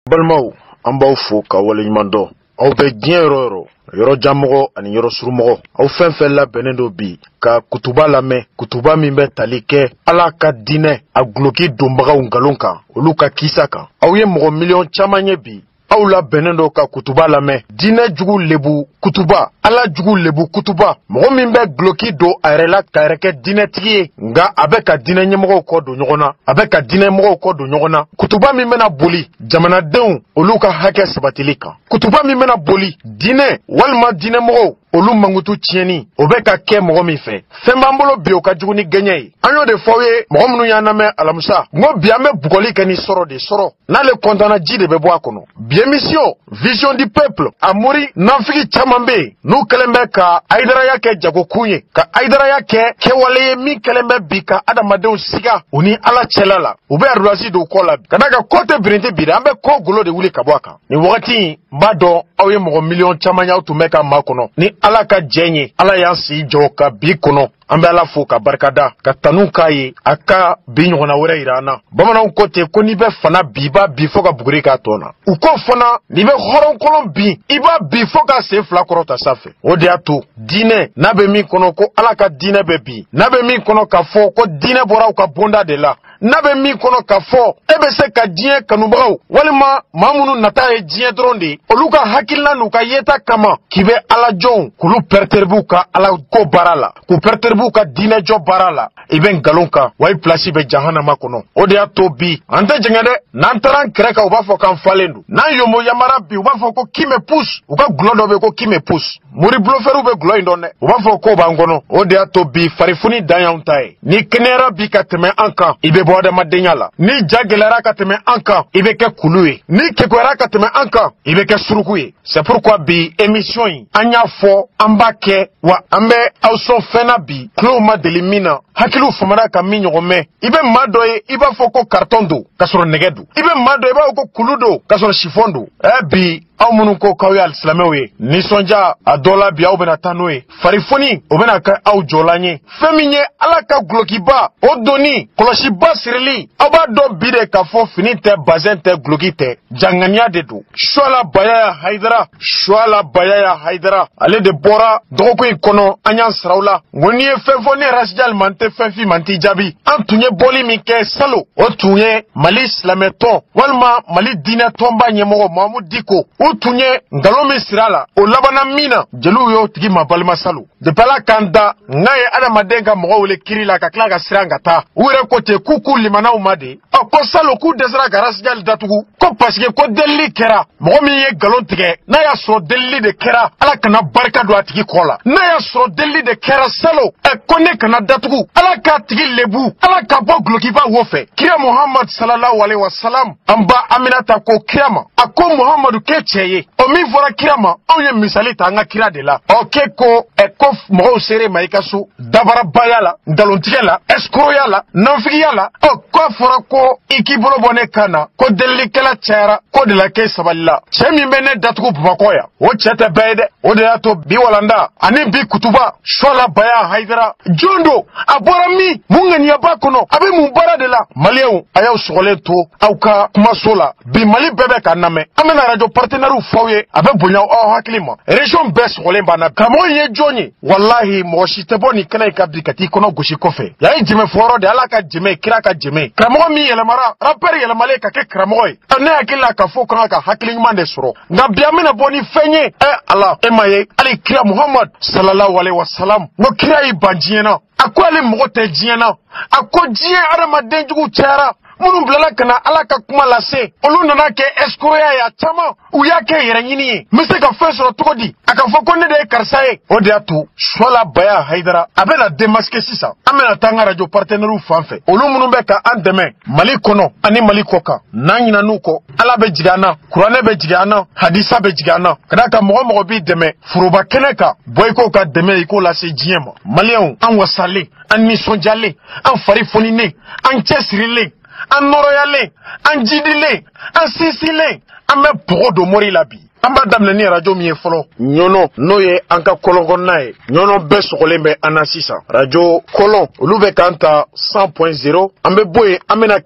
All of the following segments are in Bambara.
Balmao, an b'aw fo ka waleɲuman dɔn. Aw bɛ diɲɛ yɔrɔ yɔrɔ, yɔrɔ janmɔgɔ ani yɔrɔ surumɔgɔ. Aw fɛn fɛn labɛnnen do bi ka kutuba lamɛn, kutuba min bɛ tali kɛ Ala ka diinɛ a guloki donbagaw ngalon kan, olu ka kisa kan. Aw ye mɔgɔ miliyɔn caman ye bi. Aw labɛnnen do ka kutuba lamɛn. Diinɛ jugu lebu kutuba, Ala jugu lebu kutuba. Mɔgɔ min bɛ guloki don a yɛrɛ la ka yɛrɛ kɛ diinɛtigi ye, nka a bɛ ka diinɛ ɲɛmɔgɔw kɔ don ɲɔgɔn na. A bɛ ka diinɛ mɔgɔw kɔ don ɲɔgɔn na. Kutuba min bɛna boli jamanadenw olu ka hakɛ sabatili kan. Kutuba min bɛna boli diinɛ walima diinɛ mɔgɔw olu mankutu tiɲɛni o bɛ ka kɛ mɔgɔ min fɛ. Fɛn b'an bolo bi o ka jugu ni gɛɲɛ ye. An y'o de fɔ aw ye mɔgɔ minnu y'an lamɛn alamisa. N ko bi an bɛ bugɔli kɛ ni sɔrɔ de sɔrɔ. N'ale kɔntana ji de bɛ bɔ a kɔnɔ. Bi émission Vision du Peuple a mori nafigi caman bɛ yen n'u kɛlen bɛ ka Ayidaraya kɛ jagokun ye, ka Ayidaraya kɛ kɛwale ye min kɛlen bɛ bi ka adamadenw siga u ni Ala cɛla la. U bɛ ardoise don kɔ la. Ka d'a kan ko tɛ birinti bi dɛ, an bɛ ko golo de wuli ka bɔ a kan. Nin wagati in n b'a dɔn aw ye mɔgɔ miliyɔn caman y'aw tun bɛ ka maa kɔnɔ. Ni Ala ka jɛn ye, Ala y'an si jɔ ka bi kɔnɔ. An bɛ Ala fo ka barikada ka tanu k'a ye a ka bi ɲɔgɔnna wɛrɛ yira an na. Bamananw ko ten ko n'i bɛ fana bi i b'a bi fo ka buguri k'a tɔ na. U ko fana n'i bɛ hɔrɔnkolon bi i b'a bi fo ka sen fila kɔrɔta sanfɛ. O de y'a to diinɛ n'a bɛ min kɔnɔ ko Ala ka diinɛ bɛ bi, n'a bɛ min kɔnɔ k'a fɔ ko diinɛ bɔra u ka bonda de la, n'a bɛ min kɔnɔ k'a fɔ e bɛ se ka diɲɛ kanubagaw walima maa minnu nata ye diɲɛ dɔrɔn de olu ka hakilina n'u ka yeta kama k'i bɛ Ala jɔnw k'olu pɛrɛtɛribuw ka Ala ko baara la, k'u pɛrɛtɛribuw ka diinɛ jɔ baara la, i bɛ nkalon kan wa i pilasi bɛ jahanama kɔnɔ. O de y'a to bi an tɛ jɛngɛ dɛ, n'an taara an kɛrɛ kan u b'a fɔ k'an falen don, n'an yomo yamara bi u b'a fɔ ko qui me pousse, u ka gulɔ dɔ bɛ ko qui me pousse. Mori bulofɛriw bɛ gulɔ in dɔn dɛ, u b'a fɔ ko b'an kɔnɔ. O de y'a to bi farifoni dan y'anw ta ye. Ni kɛnɛyara bi ka tɛmɛ an kan i bɛ bɔ adamadenya la, ni ja gɛlɛyara ka tɛmɛ an kan i bɛ kɛ kulu ye, ni kekoyara ka tɛmɛ an kan i bɛ kɛ suruku ye. C'est pourquoi bi émission in an y'a fɔ an b'a kɛ wa an bɛ aw sɔn fɛn na bi kulow ma deli min na, hakiliw famana ka min ɲɔgɔn mɛn. I bɛ maa dɔ ye i b'a fɔ ko carton don ka sɔrɔ nɛgɛ don, i bɛ maa dɔ ye i b'a fɔ ko kulu don ka sɔrɔ chiffon don. Bi aw minnu ko k'aw ye alisilamɛw ye, nisɔndiya a dɔ la bi aw bɛna taa n'o ye. Farifoni o bɛna kɛ aw jɔlan ye. Fɛn min ye Ala ka gulokiba o donni kɔlɔsiba sirili, aw b'a dɔn bi de k'a fɔ fini tɛ, bazɛn tɛ, guloki tɛ, janganiya de don. Suala Bayaya Hayidara, Suala Bayaya Hayidara ale de bɔra dɔgɔkun in kɔnɔ an y'an saraw la. Ngo n'i ye fɛn fɔ ne Rasijal man tɛ fɛn fi man t'i jaabi. An tun ye bɔli min kɛ salo o tun ye Mali silamɛtɔn walima Mali diinɛ tɔnba ɲɛmɔgɔ Mahamudu Diko. U tun ye ngalon min sira la o labana min na jeliw y'o tigi ma balima salo. Depuis Ala k'an da n'a ye adamaden ka mɔgɔ wele kiri la ka tila ka siran ka taa, u yɛrɛ ko ten k'u limanaw ma de. Ko salo k'u dɛsɛra ka Rasijal datugu ko parce que ko delili kɛra mɔgɔ min ye ngalon tigɛ, n'a y'a sɔrɔ delili de kɛra Ala kana barika don a tigi kɔ la, n'a y'a sɔrɔ delili de kɛra salo ko ne kana datugu, Ala k'a tigi lebu, Ala ka bɔ gulokiba wo fɛ. Kira Muhammad sallallahu alaihi wasallam an ba Aminata ko kira ma, a ko Muhammadu k'e cɛ ye. O min fɔra kira ma anw ye misali ta an ka kira de la. K'e ko ko mɔgɔw sere ma i ka so dabarabaya la, ngalontigɛ la, escroya la, nanfigiya la. K'a fɔra ko i k'i bolo bɔ ne kan na ko delilikɛla cayara ko de la k'e sabali la. Cɛ min bɛ ne datugu Bamakɔ yan o cɛ tɛ bɛɛ ye dɛ. O de y'a to bi walanda ani bi kutuba Suala Bayaya Hayidara jɔn don, a bɔra min mun ŋaniyaba kɔnɔ, a bɛ mun baara de la. Maliyɛnw a y'aw sɔgɔlen to aw ka kumaso la. Bi Mali bɛɛ bɛ k'an lamɛn, an bɛna radio partenaires f'aw ye a bɛ bonya aw hakili ma. Région bɛɛ sɔgɔlen b'an na. Karamɔgɔ ye jɔn ye? Wallahi mɔgɔ si tɛ bɔ nin kɛnɛ in ka bi ka t'i kɔnɔ gosi kɔfɛ. Y'a ye jɛmɛ fɔyɔrɔ de, Ala ka jɛmɛ, kira ka jɛmɛ. Karamɔgɔ min yɛlɛmara, rappeur yɛlɛmalen ka kɛ karamɔgɔ ye. Ne hakili la k'a fɔ kan ka hakili ɲuman de sɔrɔ. Nka bi an bɛna bɔ ni fɛn ye. Ala e ma ye hali kira Muhammad sallallahu alaihi wasallam ngo kira y'i ban diɲɛ na. A ko ale mɔgɔ tɛ diɲɛ na. A ko diɲɛ adamaden jugu cayara. Minnu bilala ka na Ala ka kuma lase olu nana kɛ escroya ye a caman, u y'a kɛ yɛrɛ ɲini ye. N bɛ se ka fɛn sɔrɔ cogo di a ka fɔ ko ne de ye karisa ye? O de y'a to Suala Bayaya Hayidara a bɛna démasquer sisan. An bɛna taa an ka radio partenaires fan fɛ, olu minnu bɛ ka an dɛmɛ Mali kɔnɔ ani Mali kɔ kan. N'an ɲinɛn'u kɔ Ala bɛ jigin an na, kuranɛ bɛ jigin an na, hadisa bɛ jigin an na. Ka d'a kan mɔgɔ mɔgɔ b'i dɛmɛ foroba kɛnɛ kan bɔ i k'o ka dɛmɛ i k'o lase diɲɛ ma. Maliyɛnw an wasalen, an nisɔndiyalen, an fari foninen, an cɛsirilen, an nɔrɔyalen, an jidilen, an sinsinlen, an bɛ bɔgɔ don mori la bi. an b'a daminɛ ni radio min ye fɔlɔ ɲɔnɔ n'o ye an ka kɔlɔn kɔnɔna ye ɲɔnɔ bɛɛ sɔgɔlen bɛ an na sisan radio kɔlɔn olu bɛ k'an ta 100.0 an bɛ bɔ yen an bɛna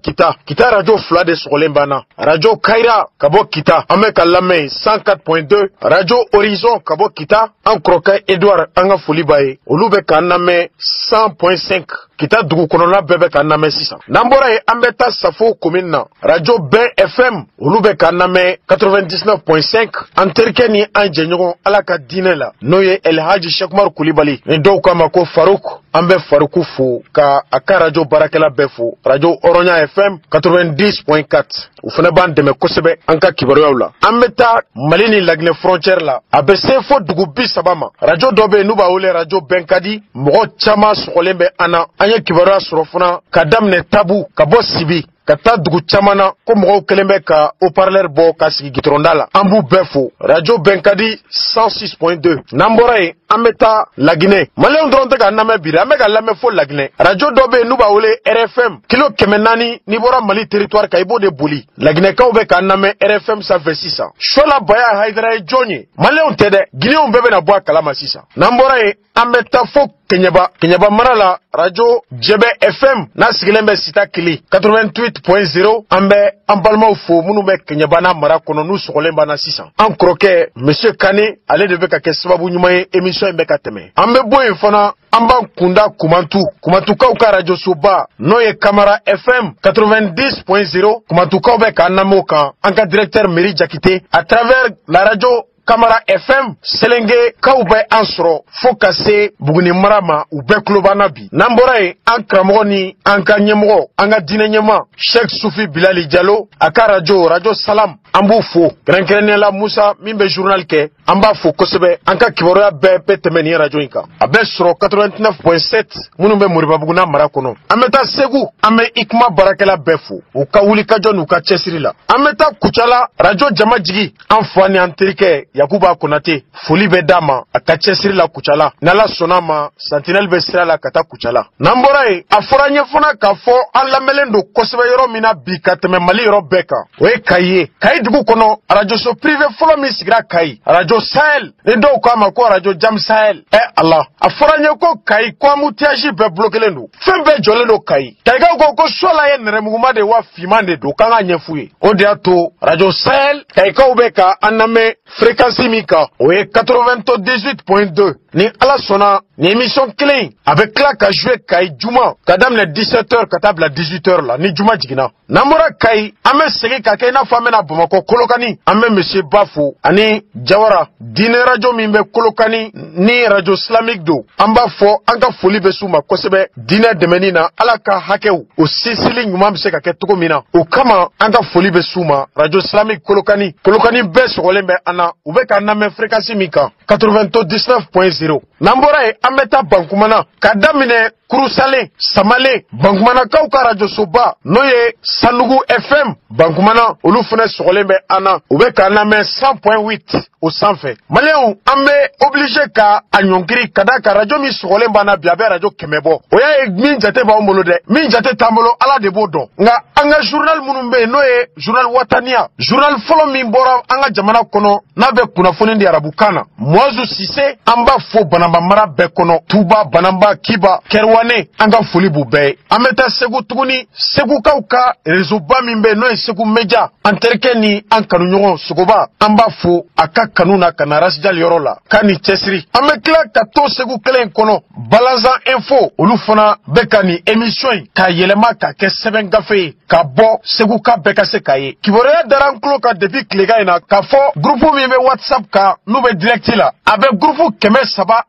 kita radio 2 de sɔgɔlen b'an na radio kayira ka bɔ kita an bɛ ka lamɛn 104.2 radio horizon ka bɔ kita an kɔrɔkɛ Edouard an ka foli b'a ye olu bɛ k'an lamɛn 100.5 kita dugu kɔnɔna bɛɛ bɛ k'an lamɛn sisan n'an bɔra yen an bɛ taa Safo commune na radio Ben FM olu bɛ k'an lamɛn 99.5 an terikɛ ni an jɛɲɔgɔn ala ka diinɛ la n'o ye Elhaji Shekmaru Kulibali ni dɔw k'a ma ko Faruk an bɛ Faruku fo ka a ka radio baarakɛla bɛɛ fo radio Oronya FM 90.4 u fana b'an dɛmɛ kosɛbɛ an ka kibaruyaw la an bɛ taa Mali ni Laginɛ frontière la a bɛ se fo dugu 30 ma radio dɔ bɛ yen n'u b'a wele radio Benkadi mɔgɔ caman sɔgɔlen bɛ an na an ye kibaruya sɔrɔ fana ka daminɛ Tabu ka bɔ Sibi ka taa dugu caman na ko mɔgɔw kelen bɛ ka haut-parleur bɔ ka sigi gitɔrɔnda la an b'u bɛɛ fo radio Benkadi 106.2 n'an bɔra yen an bɛ taa Laginɛ maliyɛnw dɔrɔn tɛ k'an lamɛn bi an bɛ ka lamɛn fo Laginɛ radio dɔ bɛ yen n'u b'a wele RFM kilo 400 n'i bɔra Mali territoire kan i b'o de boli Laginɛkaw bɛ k'an lamɛn RFM sanfɛ sisan Shola Baya Haidara ye jɔn ye maliyɛnw tɛ dɛ Guinéenw bɛɛ bɛna bɔ a kalama sisan n'an bɔra yen an bɛ taa fo Keɲaba mara la radio Jɛbɛ FM n'a sigilen bɛ Sita Kili 88.0 an bɛ an balimaw fo minnu bɛ Keɲaba n'a mara kɔnɔ n'u sɔgɔlen b'an na sisan an kɔrɔkɛ Monsieur Kane ale de bɛ ka kɛ sababu ɲuman ye émission in bɛ ka tɛmɛ an bɛ bɔ yen fana an b'an kunda Kumatukaw ka radio soba n'o ye Kamara FM 90.0 Kumatukaw bɛ k'an lamɛn o kan an ka directeur Meri Jakite à travers la radio Kamara FM Selenge kaw bɛ an sɔrɔ fo ka se Buguni mara ma u bɛɛ tulo b'an na bi n'an bɔra yen an karamɔgɔ ni an ka ɲɛmɔgɔ an ka diinɛ ɲɛma Sheikh Sufi Bilali Jalo a ka radio Salam an b'u fo kɛrɛnkɛrɛnnenya la Musa min bɛ journal kɛ an b'a fo kosɛbɛ an ka kibaruya bɛɛ tɛmɛ nin radio in kan a bɛ sɔrɔ 89.7 minnu bɛ Moribabuguna mara kɔnɔ an bɛ taa Segu an bɛ Ikuma baarakɛla bɛɛ fo u ka wulikajɔ n'u ka cɛsiri la an bɛ taa Kucala radio Jama Jigi an fa ni an terikɛ Yakuba Konate foli bɛ d'a ma a ka cɛsiri la Kucala n'Ala sɔnna ma Sentinelle bɛ sira la ka taa Kucala n'an bɔra yen a fɔra n ye fana k'a fɔ an lamɛnlen don kosɛbɛ yɔrɔ min na bi ka tɛmɛ Mali yɔrɔ bɛɛ kan o ye Kayi dugu kɔnɔ radio so privé fɔlɔ min sigira Kayi radio Sahel ni dɔw k'a ma ko radio Jam Sahel Allah a fɔra n ye ko Kayi ko embouteillage bɛɛ bloquelen don fɛn bɛɛ jɔlen don Kayi Kayikaw ko Shola ye nɛrɛmuguma de wa fiman de don k'an ka ɲɛf'u ye o de y'a to radio Sahel Kayikaw bɛ ka an lamɛn fréquence min kan o ye 98.2 ni Ala sɔnna ni émission kelen a bɛ tila ka jouer Kayi juma ka daminɛ 17h ka taa bila 18h la ni juma jiginna n'an bɔra Kayi an bɛ segin ka kɛ i n'a fɔ an bɛna Bamakɔ Kolokani an bɛ Monsieur Bafo ani Jawara diinɛ radio min bɛ Kolokani ni radio islamique don an b'a fɔ an ka foli bɛ s'u ma kosɛbɛ diinɛ dɛmɛni na Ala ka hakɛw o sinsinli ɲuman bɛ se ka kɛ cogo min na o kama an ka foli bɛ s'u ma radio islamique Kolokani bɛɛ sɔgɔlen bɛ an na u bɛ k'an lamɛn fréquence min kan 99.0 n'an bɔra yen an bɛ taa Bankumana ka daminɛ Kurusalen Samale Bankumanakaw ka radio soba n'o ye Sanugu FM Bankumana olu fana sɔgɔlen bɛ an na u bɛ k'an lamɛn 100.8 o sanfɛ maliyɛnw an bɛ obligé ka a ɲɔnkiri ka da ka radio min sɔgɔlen b'an na bi a bɛ radio 100 bɔ o y'a ye min jate b'anw bolo dɛ min jate t'an bolo Ala de b'o dɔn nka an ka journal minnu bɛ yen n'o ye journal Wataniya journal fɔlɔ min bɔra an ka jamana kɔnɔ n'a bɛ kunnafoni di arabukan na Muazu Sise an b'a fo Banamba mara bɛɛ kɔnɔ Tuba Banamba Kiba Kɛrwane an ka foli b'u bɛɛ ye an bɛ taa Segu tuguni Segukaw ka réseau ba min bɛ yen n'o ye Segu Media an terikɛ ni an kanuɲɔgɔn Sogoba an b'a fo a ka kanu na ka na Rasjal yɔrɔ la k'a ni cɛsiri an bɛ tila ka to Segu kelen kɔnɔ Balazan Info olu fana bɛ ka nin émission in k'a yɛlɛma ka kɛ sɛbɛn gafe ye ka bɔ Segu ka bɛɛ ka se k'a ye kibaruya dara an tulo kan depuis tilegan in na k'a fɔ groupe min bɛ WhatsApp kan n'u bɛ direct la a bɛ groupe 360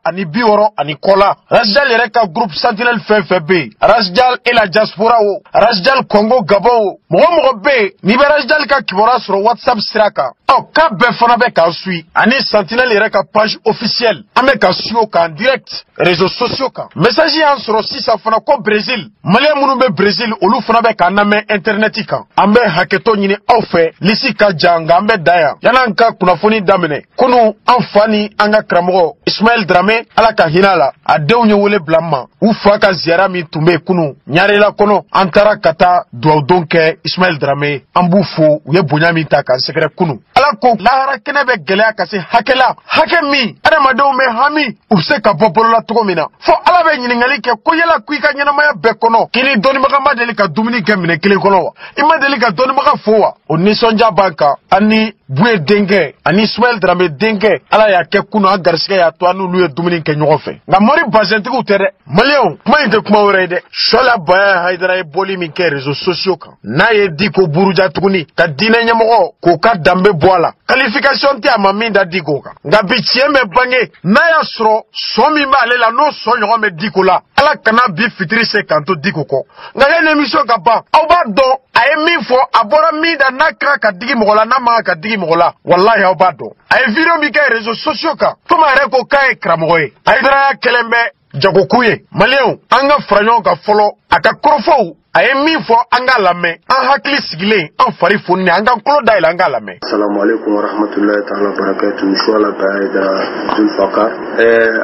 ani kɔ la Rasjal yɛrɛ ka groupe Sentinelle fɛn fɛn bɛ yen Rasjal et la diaspora o Rasjal Congo Gabon o mɔgɔ bɛ yen n'i bɛ Rasjal ka kibaruya sɔrɔ WhatsApp sira kan k'a bɛɛ fana bɛ k'an suit ani Sentinelle yɛrɛ ka page officielle an bɛ ka suit o kan direct réseaux sociaux kan. Message y'an sɔrɔ sisan fana ko Brésil. Malien minnu bɛ Brésil olu fana bɛ k'an lamɛn internet kan. An bɛ hakɛto ɲini aw fɛ lisi ka jan nka an bɛ da yan. Yan'an ka kunnafoni daminɛ kunu an fa ni an ka karamɔgɔ Ismaël Dramé ala ka hinɛ la a denw ye wele bila n ma u fa ka ziyara min tun bɛ kunu Ɲarela kɔnɔ an taara ka taa duwawudon kɛ Ismaël Dramé an b'u fo u ye bonya min ta k'an sɛgɛrɛ kunu. Ala ko lahara kɛnɛ bɛ gɛlɛya ka se hakɛ la hakɛ min adamadenw bɛ hami u bɛ se ka bɔ bolola cogo min na fo ala bɛ ɲininkali kɛ ko yala ko i ka ɲɛnamaya bɛɛ kɔnɔ k'i ni dɔnnibaga ma deli ka dumuni kɛ minɛ kelen kɔnɔ wa i ma deli ka dɔnnibaga fo wa o nisɔndiya b'an kan ani Buye denkɛ ani Ismaël Dramé denkɛ ala y'a kɛ kunu an garisigɛ y'a to an n'olu ye dumuni kɛ ɲɔgɔn fɛ nka mɔri bazɛntigiw tɛ dɛ maliyɛnw kuma in tɛ kuma wɛrɛ ye dɛ Suala Baya Haidara ye bɔli min kɛ réseaux sociaux kan n'a ye Diko buruja tuguni ka diinɛ ɲɛmɔgɔ k'o ka danbe bɔ a la qualification tɛ a ma min da Diko kan nka bi tiɲɛ bɛ bange n'a y'a sɔrɔ sɔn min b'ale la n'o sɔn ɲɔgɔn bɛ Diko la ala kana bi fitiri se k'an to Diko kɔ nka yani émission ka ban aw b'a dɔn a ye min fɔ a bɔra min da n'a kɛra ka digi mɔgɔ la n'a ma ka digi mɔgɔ la wallahi aw b'a dɔn a ye vidéo min kɛ réseaux sociaux kan komi a yɛrɛ ko k'a ye karamɔgɔ ye Haidara y'a kɛlen bɛ jagokun ye maliyɛnw an ka fara ɲɔgɔn kan fɔlɔ a ka kɔrɔfɔw a ye min fɔ an k'a lamɛn an hakili sigilen an fari foninen an k'an tulo dayɛlɛ an k'a lamɛn. Assalamu alaikum wa rahmatullahi ta'ala barakatuh. Suala Baya Haidara Zulfakar.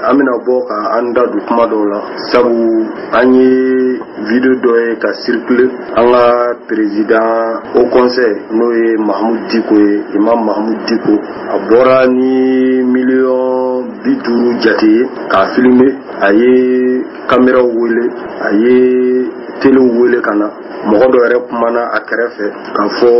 An bɛna bɔ ka an da don kuma dɔw la sabu an ye vidéo dɔ ye ka circuler an ka président au conseil n'o ye Mahamudu Diko ye Imam Mahamudu Diko a bɔra ni miliyɔn 50 jate ye k'a filmer a ye caméra wele a ye télé wele ka na mɔgɔ dɔ yɛrɛ kumana a kɛrɛfɛ k'a fɔ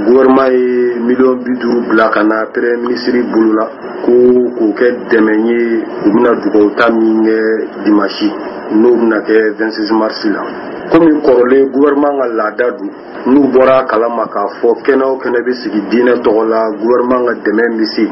gouvernement ye miliyɔn 50 bila ka na premier ministre bolo la ko k'o kɛ dɛmɛ ye u bɛna dugawu ta min kɛ dimanche n'o bɛna kɛ 26 mars la komi kɔrɔlen gouvernement ka laada don n'u bɔra kalama k'a fɔ kɛnɛ o kɛnɛ bɛ sigi diinɛ tɔgɔ la gouvernement ka dɛmɛ bɛ se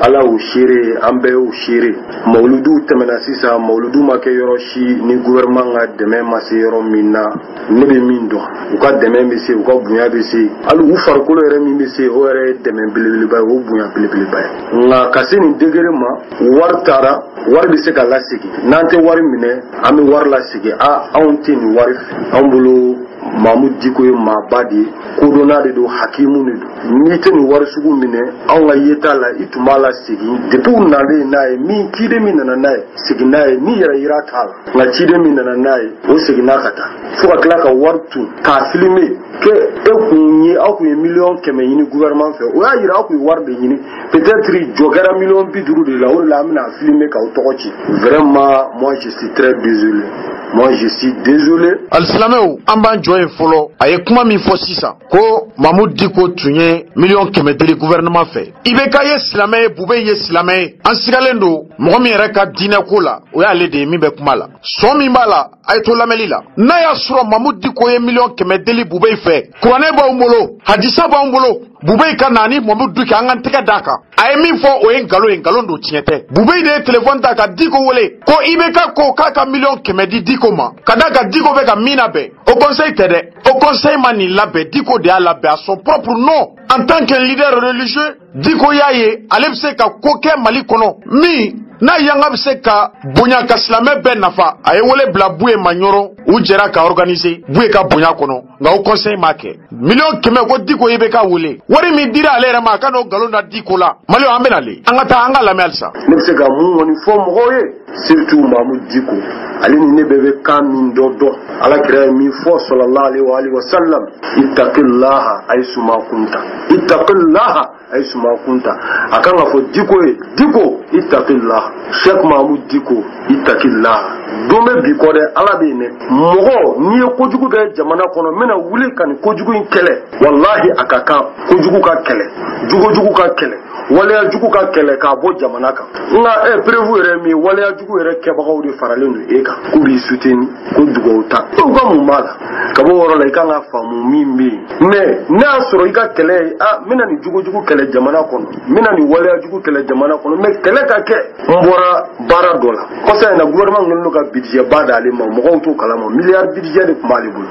ala y'o seere an bɛɛ y'o seere mawuludiw tɛmɛna sisan mawuludiw ma kɛ yɔrɔ si ni gouvernement ka dɛmɛ ma se yɔrɔ min na ne bɛ min dɔn u ka dɛmɛ bɛ se u ka bonya bɛ se hali u farikolo yɛrɛ min bɛ se o yɛrɛ ye dɛmɛ belebeleba ye o bonya belebeleba ye nka ka se nin degré ma wari taara wari bɛ se ka lasegin n'an tɛ wari minɛ an bɛ wari lasegin anw tɛ nin wari fɛ anw bolo Mahamudu Diko ye maaba de ye kodɔnna de don hakimu de don n'i tɛ nin wari sugu minɛ anw ka yeta la i tun b'a la segin depuis u nalen n'a ye min ciden min nana n'a ye segin n'a ye ni yɛrɛ yira t'a la nka ciden min nana n'a ye o seginna ka taa fo ka tila ka wari tun k'a filmer ke e kun ye aw kun ye miliyɔn 100 ɲini gouvernement fɛ o y'a yira aw kun ye wari de ɲini peut-être jɔ kɛra miliyɔn 50 de la o de la an bɛna filmer k'aw tɔgɔ ci vraiment moi je suis très désolé. Moi je suis désolé. Alisilamɛw an b'an jɔ yen fɔlɔ a ye kuma min fɔ sisan ko Mahamudu Diko tun ye miliyɔn 100 deli gouvernement fɛ IBK ye silamɛ ye Bube ye silamɛ ye an sigalen don mɔgɔ min yɛrɛ ka diinɛ ko la o y'ale de ye min bɛ kuma la sɔn min b'a la a ye to lamɛnli la n'a y'a sɔrɔ Mahamudu Diko ye miliyɔn 100 deli Bube fɛ kuranɛ b'anw bolo hadisa b'anw bolo Bube ka na ni Mahamudu Diko an ka tɛgɛ d'a kan a ye min fɔ o ye nkalon ye nkalon don tiɲɛ tɛ Bube de ye téléphone ta ka Diko wele ko IBK ko k'a ka miliyɔn 100 di Diko ma ka da ka Diko bɛ ka min labɛn au conseil tɛ dɛ au conseil ma nin labɛn Diko de y'a labɛn à son propre nom en tant que leader religieux Diko y'a ye ale bɛ se ka ko kɛ Mali kɔnɔ min n'a yanga bɛ se ka bonya ka silamɛ bɛɛ nafa a ye wele bila Buye Maɲɔrɔ u jɛra ka organiser Buye ka bonya kɔnɔ nka o conseil m'a kɛ miliyɔn 100 ko Diko ye bɛ ka wele wari min dira ale yɛrɛ ma a ka n'o nkalon da Diko la Maliyɛnw an bɛ nale an ka taa an ka lamɛn halisa. Ne bɛ se ka mun kɔni fɔ mɔgɔw ye surtout Mahamudu Diko ale ni ne bɛɛ bɛ kan min dɔ dɔn Alakira ye min fɔ sallallahu alaihi wa sallam ittaqillaha aysuma kunta ittaqillaha aysuma kunta a kan ka fɔ Diko ye Diko ittaqillaha Cheikh Mahamudu Diko ittaqillaha don bɛ bi kɔ dɛ ala bɛ yen dɛ mɔgɔ n'i ye kojugu kɛ jamana kɔnɔ n bɛna wuli ka nin kojugu in kɛlɛ wallahi a ka kan kojugu ka kɛlɛ jogojugu ka kɛlɛ waleya jugu ka kɛlɛ k'a bɔ jamana kan nka prévu yɛrɛ min waleya jugu yɛrɛ kɛbagaw de faralen don e kan k'u b'i soutenir ko dugawu ta u ka mun b'a la ka bɔ yɔrɔ la i kan ka faamu min bɛ yen mais n'a y'a sɔrɔ i ka kɛlɛ ye n bɛna nin jogojugu kɛlɛ jamana kɔnɔ n bɛna nin waleya jugu kɛlɛ jamana kɔnɔ mais kɛlɛ ka kɛ n bɔra baara dɔ la kɔsa in na gouvernement kɛlen don ka budget ba d'ale ma mɔgɔw t'o kalama milliard budget de tun b'ale bolo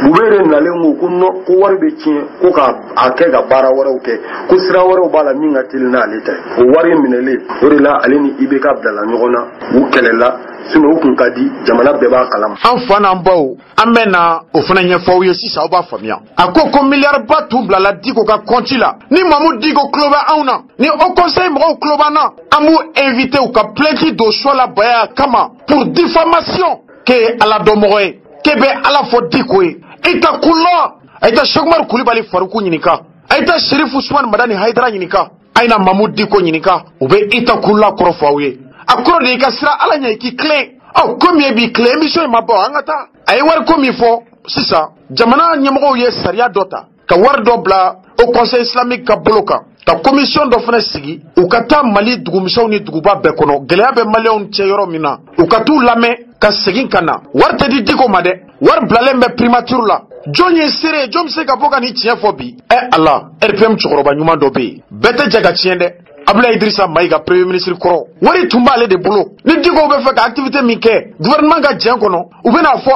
Bube de nalen ko non ko wari bɛ tiɲɛ ko k'a kɛ ka baara wɛrɛw kɛ ko sira wɛrɛw b'a la min ka teli n'ale ta ye o wari minɛlen o de la ale ni IBK bilala ɲɔgɔn na u kɛlɛla sinon o kun ka di jamana bɛɛ b'a kalama. An fa n'an baw an bɛ na o fana ɲɛfɔ aw ye sisan aw b'a faamuya. A ko miliyari ba tun bilala Diko ka compte la. Ni Mamu Diko tulo bɛ anw na ni Haut Conseil mɔgɔw tulo b'an na an b'u invité u ka plainte don choix la baya kama pour diffamation ke ala dɔnmɔgɔ ye ke bɛ ala fɔ Diko ye. Ita kula aita Cheikh Umar Kulibali Faruku ɲininka aita Sheriff Ousmane Madani Haidara ɲininka aina Mamu Diko ɲininka u bɛ ita kula kɔrɔ fɔ aw ye. A kɔrɔ de i ka sira ala ɲɛ i k'i tilen. Comme il bi clé émission ma ba an ta ay war comme il faut sisa jamana nyamgo ye sariya dota ka war do bla au conseil islamique ka boloka ta commission do fana sigi u kata Mali dugumishaw ni duguba be kono geleya be Malion che yoro mina u katu lame ka segin kana war te di Diko ma de war blale be primature la jonye sere jom se ka boka ni tien fo bi Allah RPM chokoroba nyuma do be bete jaga tiende Abdoulaye Idrissa Maïga premier ministre koro wari tumba ale de bolo ni Diko be fa ka activité mi ke gouvernement ga jeng kono u be na fo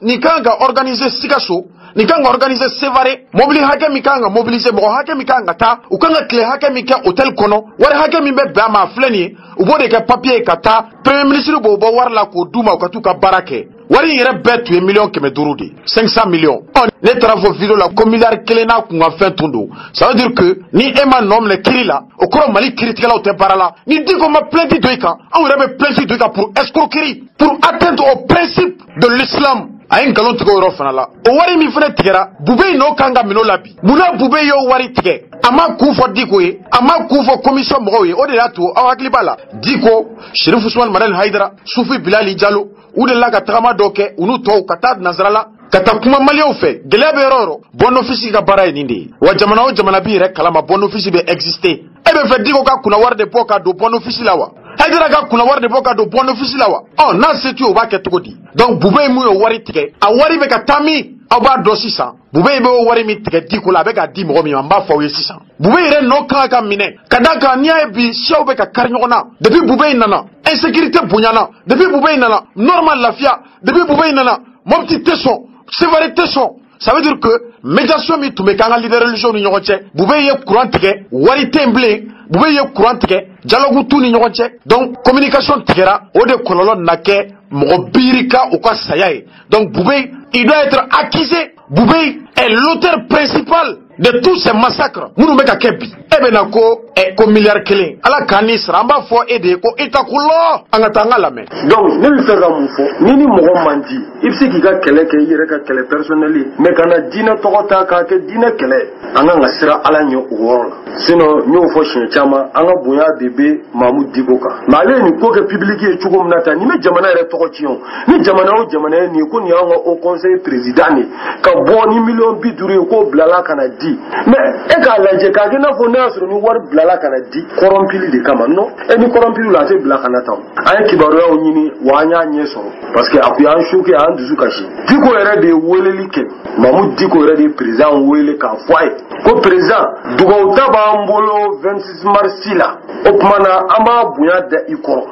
ni kan ga organiser Sikasso ni kan ga organiser Sévaré mobili hake mi kan ga mobiliser mo hake mi kan ga ta u kan ga clé hake mi ke hôtel kono wari hake mi be ba ma fleni u bo de ke papier ka ta premier ministre bo war la ko duma ka tu ka barake wari yere bet 8 millions keme durudi 500 millions ne travaux vidéo la communard kelena ku nga fin tundo ça veut dire que ni ema nom le kirila au koro Mali critique la o te parala ni Diko ma plainte doika on rebe plainte doika pour escroquerie pour atteinte au principe de l'islam ay ngalon tigo ro fana la o wari mi fana tigera bube no kanga mino labi muna bube yo wari tige ama ku fo Diko ye ama ku fo commission mo ye o de la to awakli bala Diko Sheriff Ousmane Madani Haidara Soufi Bilali Diallo ou de la ka tagama doke unu to kata nazarala kata kuma Maliens fe gelebe roro bon office ka bara nindi wa jamana o jamana bi rek kalama bon office be exister e be fe Diko ka kuna war de boka do bon office lawa Haidara ka kuna war de boka do bon office lawa na setu o ba ke togodi donc bube mu yo wari tike a wari be ka tami aba do sisa bube be o wari mi tike Diko la be ka di mo mi mba fa we sisa bube re no ka mine kadaka nia bi shaw be ka karnyona depuis bube nana insécurité bunyana depuis bube nana normal lafia depuis bube nana mon petit tesson sévérité tesson ça veut dire que médiation mi tumbe kanga leader religion ni ñoxoce bube ye courant tike wari temble bube ye courant tike dialogue tout ni ñoxoce donc communication tikera o de kololo nake mo birika o ka sayaye donc bube il doit être accusé bube est l'auteur principal de tous ces massacres munu be ka kebi ebenako ko milliard kelen ala kanis ramba fo ede ko itakulo angata ngalame donc ne bi fera mu fo ni mogo mandi ibsi ki ka kele ke yere ka kele personneli me kana dina tokota ka ke dina kele anga ngasira ala nyo woro sino nyo fo shin chama anga buya bebe Mamu Diko ka male ni ko ke public e chugo mnata ni me jamana re tokotiyon ni jamana o jamana ni ko ni anga au conseil président ni ka boni million bidure ko blala kana di mais e ka laje ka gina fo na so ni war blala kana di korompili de kama no e ni korompili la te blala kana taw ay kibaro ya onyini wanya nyeso parce que akuya an shuke an dusu kashi Diko era de weleli ke Mamu Diko era de président wele ka foy ko président dugo taba mbolo 26 marsila opmana ama buya da ikoro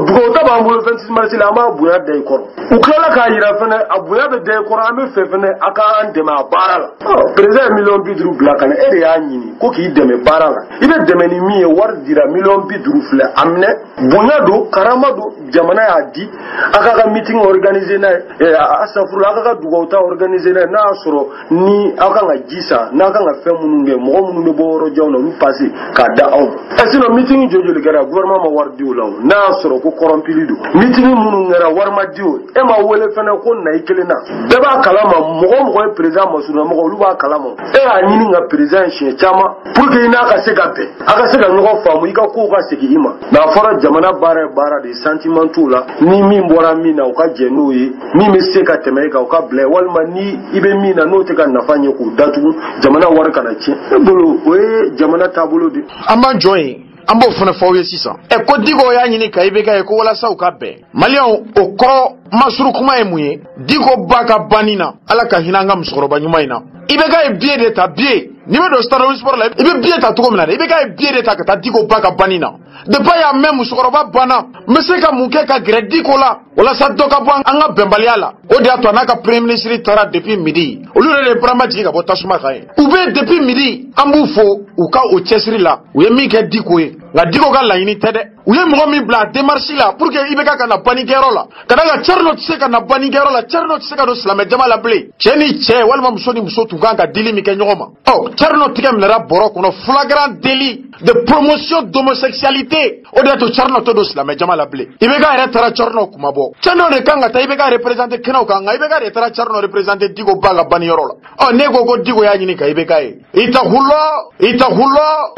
dugo taba mbolo 26 marsila ama buya da ikoro ukala ka yira fene abuya be da ikoro ame fe fene aka an de ma barala président million bidru blaka na ere ya nyini ko ki deme barala ibe deme ni mi war dira million bidru fle amne buya do karama do jamana ya di aka ka meeting organiser na asafuru aka ka dugo ta organiser na soro ni aka nga jisa na aka nga fe mununge mo mununge boro jawna nu passé ka da aw asino meeting jojo le gara gouvernement ma war diu law na soro ko korompili do meeting munungera war ma diu e ma wole fene ko na ikelena de ba kalama mo président masuna mo lu ba kalama e a nyini nga président che chama pour que ina ka sega be aka sega ngo famu ika ko ka segi ima na fora jamana bara de sentimental la ni mi mbora mi na uka jenoyi mi me seka temeka uka ble walma ni ibe mi na no te kan nafanye ku datu jamana war kana chi bolo we jamana tabulo de ama join ambo fana fawye sisa e ko Diko ya nyini ka ibe ka e ko wala sa uka be Maliens o koro masuru kuma emuye Diko baka banina ala ka hinanga msoroba nyuma ina ibe ka e bié d'état bié ni be do stade sport la ibe bié ta to ko mina ibe ka e bié d'état ka ta Diko baka banina de pas ya même musokoroba bana monsieur ka munke ka gɛrɛ Diko la wala sa dɔ ka bɔ an ka bɛnbaliya la o de y'a to n'a ka premier ministre taara depuis midi olu yɛrɛ de barama jigin ka bɔ tasuma kan ye u bɛ depuis midi an b'u fo u ka o cɛsiri la u ye min kɛ Diko ye nka Diko ka laɲini tɛ dɛ u ye mɔgɔ min bila démarche la pour que IBK ka na bannikɛyɔrɔ la ka da ka Thierno tɛ se ka na bannikɛyɔrɔ la Thierno tɛ se ka don silamɛ jama la bilen cɛ ni cɛ walima muso ni muso tun kan ka dili min kɛ ɲɔgɔn ma Thierno tigɛ minɛra bɔrɔ kɔnɔ flagrant délit de promotion d'homosexualité o de y'a to Thierno tɛ don silamɛ jama la bilen IBK yɛrɛ taara Thierno kuma bɔ Thierno de kan ka taa IBK représenter kɛnɛw kan nka IBK de taara Thierno représenter Diko ba ka banniyɔrɔ la ne ko ko Diko y'a ɲini ka IBK ye i ta hulɔ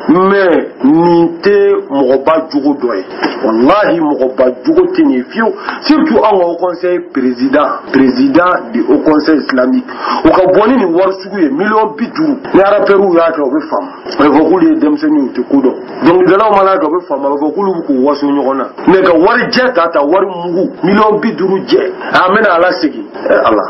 mais nin tɛ mɔgɔba jugu dɔ ye wallahi mɔgɔba jugu tɛ nin fiyewu surtout an ka haut conseil président du haut conseil islamique o ka bɔ ni nin wari sugu ye miliyɔn 50 ni arapɛriw y'a kɛ o bɛ faamu a bɛ fɔ k'olu ye denmisɛnninw u tɛ ko dɔn dɔnkilidalaw mana kɛ o bɛ faamu a bɛ fɔ k'olu bɛ k'u waso ɲɔgɔn na mais ka wari jɛ ta wari mugu miliyɔn 50 jɛ a mɛna ala segin ala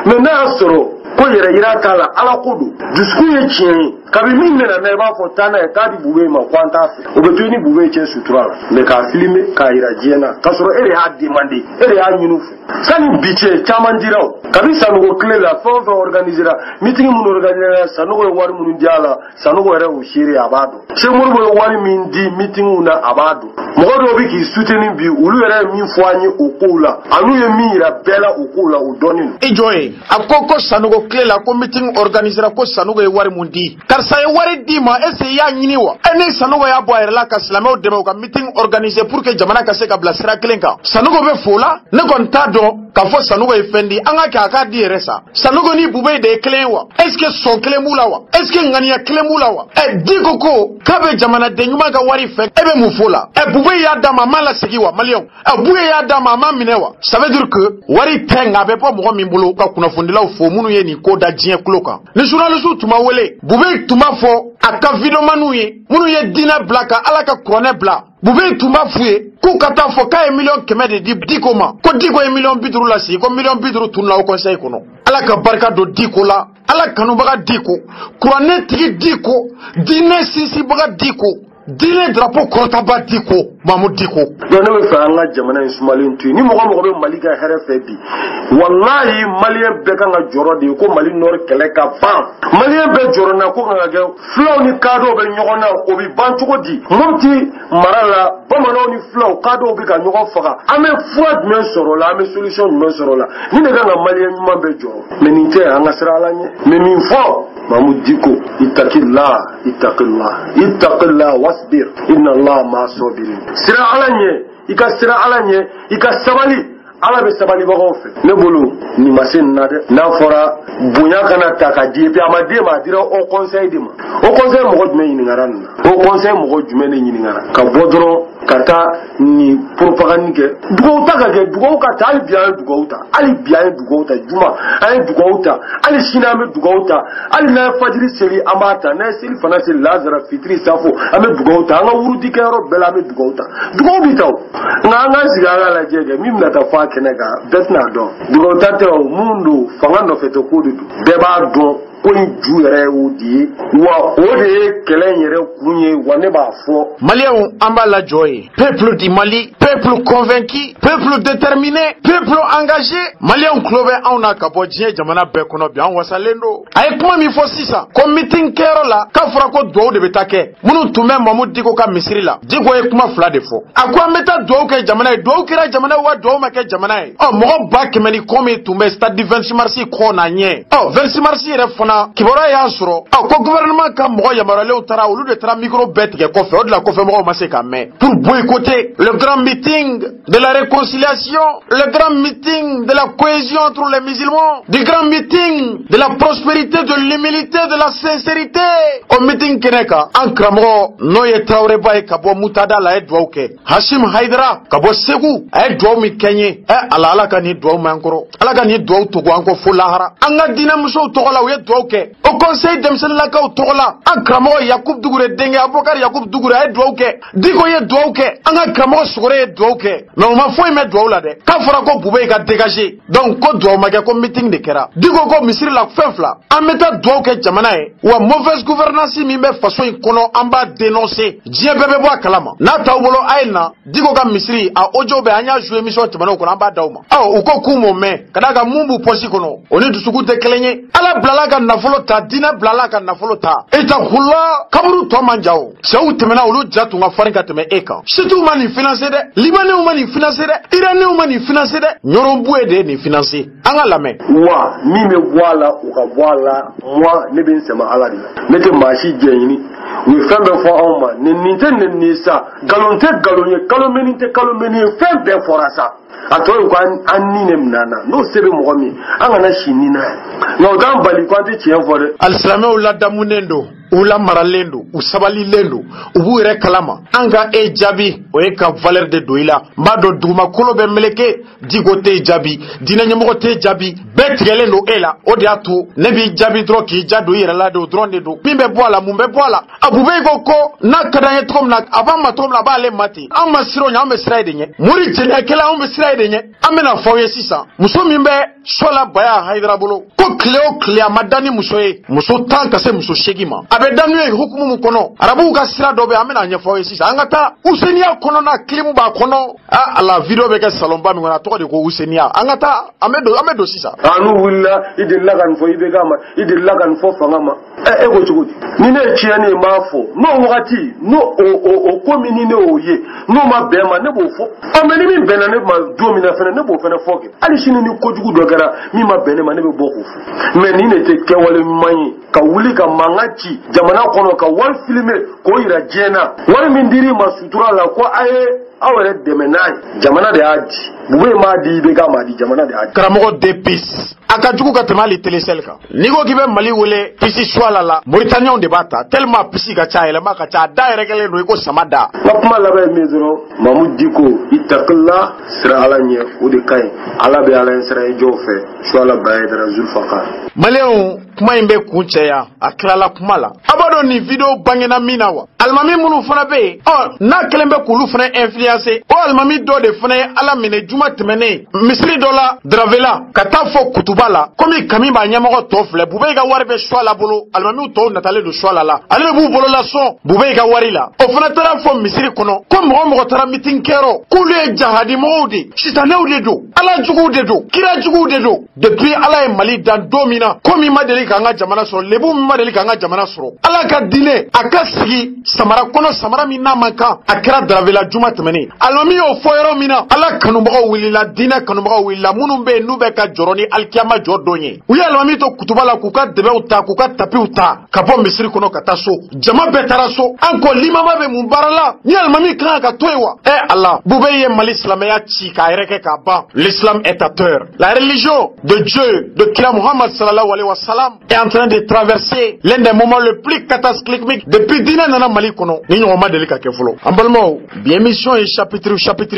mais n'a y'a sɔrɔ ko yɛrɛ yira t'a la ala ko don dusukun ye tiɲɛ ye kabi min mɛna na i b'a fɔ taa n'a ye k'a di bube ma ko an t'a fɛ o bɛ to ni bube cɛ sutura la mais k'a filmer k'a yira diɲɛ na k'a sɔrɔ e de y'a demandé e de y'a ɲini fɛ sani bi cɛ caman dira o kabi Sanogo tile la fɛn o fɛn organisera meeting minnu organisera Sanogo ye wari minnu di a la Sanogo yɛrɛ y'o seere a b'a dɔn Cheikh Modibo ye wari min di meeting na a b'a dɔn mɔgɔ dɔw bɛ k'i soutenir bi olu yɛrɛ ye min fɔ an ye o kow la anu ye min yira bɛɛ la o kow la o dɔnnen don. I jɔ ye a ko Sanogo tile la ko meeting organisera ko Sanogo ye wari mun di karisa ye wari di ma est-ce que y'a ɲini wa ni Sanogo y'a bɔ a yɛrɛ la ka silamɛw dɛmɛ u ka meeting organiser pour que jamana ka se ka bila sira kelen kan Sanogo bɛ fo la ne kɔni t'a dɔn k'a fɔ Sanogo ye fɛn di an ka kɛ a k'a di yɛrɛ sa Sanogo ni Bube de ye kelen ye wa est-ce que sɔn kelen b'u la wa est-ce que ŋaniya kelen b'u la wa Diko ko k'a bɛ jamanaden ɲuman ka wari fɛ e bɛ mun fɔ la Bube y'a d'a ma a m'a lasegin wa maliyɛnw Buye y'a d'a ma a m'a minɛ wa ça veut dire que wari tɛ nka a bɛ bɔ mɔgɔ min bolo ka kunnafonidilaw fo minnu ye nin ko da diɲɛ kulo kan ni journaliste tun ma wele Bube tun b'a fɔ a ka videomaniw ye minnu ye diinɛ bila ka ala ka kuranɛ bila Bube tun b'a f'u ye k'u ka taa fɔ k'a ye miliyɔn 100 de di Diko ma ko Diko ye miliyɔn 50 lasigi ko miliyɔn 50 tununa au conseil kɔnɔ ala ka barika don Diko la ala kanubaga Diko kuranɛ tigi Diko diinɛ sinsinbaga Diko diinɛ drapeau kɔrɔtaba Diko Mamadou Diko donc ne bɛ fɛ an ka jamana in sumalen to yen ni mɔgɔ bɛ Mali ka hɛrɛ fɛ bi wallahi maliyɛn bɛɛ kan ka jɔrɔ de ye ko Mali nord kɛlɛ ka ban maliyɛn bɛɛ jɔrɔ na ko kan ka kɛ fulaw ni kadɔw bɛ ɲɔgɔn na o bɛ ban cogo di Mopti mara la bamananw ni fulaw kadɔw bɛ ka ɲɔgɔn faga an bɛ fura jumɛn sɔrɔ o la an bɛ solution jumɛn sɔrɔ o la ni de kan ka maliyɛn ɲuman bɛɛ jɔrɔ mais nin tɛ an ka sira ala ɲɛ mais min fɔ Mamadou Diko ittaqillah wasbir inna Allah ma sabirin sira ala ɲɛ i ka sira ala ɲɛ i ka sabali ala bɛ sabalibagaw fɛ ne bolo nin ma se nin na dɛ n'a fɔra bonya kana ta ka di et puis a ma di ma a dira au conseil de ma au conseil mɔgɔ jumɛn ɲininkara nin na au conseil mɔgɔ jumɛn de ɲininkara ka bɔ dɔrɔn ka taa ni propagande kɛ dugawu ta ka kɛ dugawu ka ta hali bi an ye dugawu ta hali bi an ye dugawu ta juma an ye dugawu ta hali sini an bɛ dugawu ta hali n'an ye fajiri seli an b'a ta n'an ye seli fana seli lazara fitiri safo an bɛ dugawu ta an ka wurudikɛyɔrɔ bɛɛ la an bɛ dugawu ta dugawu bi ta o nka an k'an sigi an k'a lajɛ kɛ min bɛna taa fɔ a kɛnɛ kan bɛɛ tɛna dɔn dugawu ta tɛ o mun don fanga nɔfɛ tɛ ko de don bɛɛ b'a dɔn ko in ju yɛrɛ y'o de ye wa o de ye kɛlɛ in yɛrɛ kun ye wa ne b'a fɔ maliyɛnw an b'a lajɔ ye peuple du Mali peuple convaincu peuple déterminé peuple engagé maliyɛnw tulo bɛ anw na ka bɔ diɲɛ jamana bɛɛ kɔnɔ bi an wasalen don a ye kuma min fɔ sisan ko meeting kɛyɔrɔ la k'a fɔra ko dugawu de bɛ taa kɛ minnu tun bɛ Mamadou Diko ka misiri la Diko ye kuma 2 de fɔ a ko an bɛ taa dugawu kɛ jamana ye dugawu kɛra jamana ye wa dugawu ma kɛ jamana ye mɔgɔ 100,000 ni kɔ min tun bɛ stade du 26 mars kɔ na ɲɛ 26 mars yɛrɛ fana kibaruya y'a sɔrɔ ko gouvernement ka mɔgɔ yamaruyalew taara olu de taara micro bɛɛ tigɛ kɔfɛ o de la kɔfɛ mɔgɔw ma se k'a mɛn pour boycotter le grand meeting de la réconciliation le grand meeting de la cohésion entre les musulmans du grand meeting de la prospérité de l'humilité de la sincérité o meeting kɛnɛ kan an karamɔgɔ n'o ye Traoré ba ye ka bɔ Mutada la a ye dugawu kɛ Hashim Haidara ka bɔ Segu a ye dugawu min kɛ n ye ala ka nin dugawu mɛn an kɔrɔ ala ka nin dugawu tugu an kɔ fo lahara an ka diinɛmusow tɔgɔ la u ye dugawu kɛ au conseil denmisɛnninlakaw tɔgɔ la an karamɔgɔ Yakubu Dugure denkɛ Abubakar Yakubu Dugure a ye dugawu kɛ Diko ye dugawu kɛ an ka karamɔgɔ Sogore ye duwawu kɛ mais o ma foyi mɛn duwawu la dɛ k'a fɔra ko Bube ka dégager donc ko duwawu ma kɛ ko meeting de kɛra Diko ko misiri la fɛn fila an bɛ taa duwawu kɛ jamana ye wa mauvaise gouvernance min bɛ faso in kɔnɔ an b'a dénoncer diɲɛ bɛɛ bɛ bɔ a kalama n'a t'aw bolo a ye na Diko ka misiri a audio bɛ an y'a joué émission tɛmɛnenw kɔnɔ an b'a d'aw ma u ko k'u m'o mɛn ka d'a kan mun b'u poche kɔnɔ o ni dusukun tɛ kelen ye Ala bilala ka nafolo ta diinɛ bilala ka nafolo ta Etakula kaburu tɔ man ja o cɛw tɛmɛna olu ja tun ka farin ka tɛmɛ e kan Situ ma nin financer dɛ Libanɛw ma nin financer dɛ Iranɛw ma nin financer dɛ Ɲɔrɔnbuye de ye nin financer an ka lamɛn wa min bɛ bɔ a la u ka bɔ a la moi ne bɛ n sɛmɛ Ala de la ne tɛ maa si jɛ ɲini u ye fɛn bɛɛ fɔ anw ma nin tɛ nin sa nkalon tɛ nkalon ye kalomɛni tɛ kalomɛni ye fɛn bɛɛ fɔra sa a tɔ ye ko an ni ne minɛ na n'o se bɛ mɔgɔ min an kana si ni n'a ye nka o t'an bali ko an tɛ tiɲɛ fɔ dɛ alisilamɛw ladamunen don u lamaralen don u sabalilen don u b'u yɛrɛ kalama an ka e jaabi o ye ka valeur de don i la n b'a dɔn dugumakolo bɛ meleke Diko t'e jaabi diinɛ ɲɛmɔgɔ t'e jaabi bɛɛ tigɛlen don e la o de y'a to ne b'i jaabi dɔrɔn k'i ja don i yɛrɛ la de o dɔrɔn de don min bɛ bɔ a la mun bɛ bɔ a la Bube ko n'a ka d'an ye cogo min na a b'an ma cogo min na a b'ale ma ten an ma sira o ɲɛ an bɛ sira ye de ɲɛ mori jɛnɛkɛla an bɛ sira ye de ɲɛ an bɛna fɔ aw ye sisan muso min bɛ Suala Baya Haidara bolo ko tile o tile a ma da ni muso ye muso 10 ka se muso 8 ma a bɛ da n'u ye hukumu min kɔnɔ arabuw ka sira dɔ bɛ an bɛna ɲɛfɔ aw ye sisan an ka taa Useniya kɔnɔna clip b'a kɔnɔ ala video bɛ kɛ salonba min kɔnɔ a tɔgɔ de ko Useniya an ka taa an bɛ don sisan n'u wulila i delila ka nin fɔ IBK ma i delila ka nin fɔ fanga ma e ko cogo di ni ne ye tiɲɛni ye m'a fɔ n'o wagati n'o o ko min ni ne y'o ye n'o ma bɛn ma ne b'o fɔ mais ni min bɛnna ne ma don min na fɛnɛ ne b'o fɛnɛ fɔ kɛ hali sini ni kojugu dɔ kɛra min ma bɛn ne ma ne bɛ bɔ k'o fɔ mais ni ne tɛ kɛwale ɲuman ye ka wuli ka mankan ci jamana kɔnɔ ka wari filmer k'o yira diɲɛ na wari min dir'i ma sutura la ko a ye aw yɛrɛ dɛmɛ n'a ye jamana de y'a di Bube m'a di IBK m'a di jamana de y'a di karamɔgɔ de peace a ka jugu ka tɛmɛ hali télécell kan n'i ko k'i bɛ Mali wele pisi Suala la Mauritaniens de b'a ta tellement pisi ka ca a yɛlɛma ka ca a da yɛrɛ kɛlen don i ko sama da n ka kuma laban ye min dɔrɔn Mamu Diko i takila sira Ala ɲɛ o de ka ɲi Ala bɛ Ala ɲɛ sira i jɔw fɛ Suala Baya Haidara Zulfakar Maliyɛnw kuma in bɛ kun cɛya a tilala kuma la a b'a dɔn nin video bangena min na wa alimami minnu fana bɛ yen n'a kelen bɛ k'olu fana influencer o alimami dɔ de fana ye Ala minɛ juma tɛmɛnen misiri dɔ la Dravela ka taa fɔ kutuba la komi Kami b'a ɲɛmɔgɔ tɔ filɛ Bube ka wari bɛ Suala bolo alimamiw tɔw natalen don Suala la ale de b'u bolo la sɔn Bube ka wari la o fana taara fɔ misiri kɔnɔ ko mɔgɔ taara meeting kɛyɔrɔ k'olu ye jahadimɔgɔw de sitanɛw de don Ala juguw de don kira juguw de don depuis Ala ye Mali dan don min na ko min ma deli k'an ka jamana sɔrɔ lebu min ma deli k'an ka jamana sɔrɔ Ala ka diinɛ a ka sigi samara kɔnɔ samara min n'a man kan a kɛra Dravela juma tɛmɛnen alimami y'o fɔ yɔrɔ min na Ala kanubagaw wulila diinɛ kanubagaw wulila minnu bɛ yen n'u bɛ ka jɔrɔ ni alikiyama jɔ don ye u ye alimami to kutuba la k'u ka dɛbɛw ta k'u ka tapiw ta ka bɔ misiri kɔnɔ ka taa so jama bɛɛ taara so an ko limama bɛ mun baara la ni alimami kan ka to yen wa Allah Bube ye Mali silamɛya ci k'a yɛrɛ kɛ k'a ban l'islam est à terre la religion de Dieu de Kira Muhammad sallallahu alayhi wa sallam est en train de traverser l'un des moments le plus cataclysmiques depuis diinɛ nana Mali kɔnɔ ni ɲɔgɔn ma deli ka kɛ fɔlɔ an balimaw bi émission ye chapitre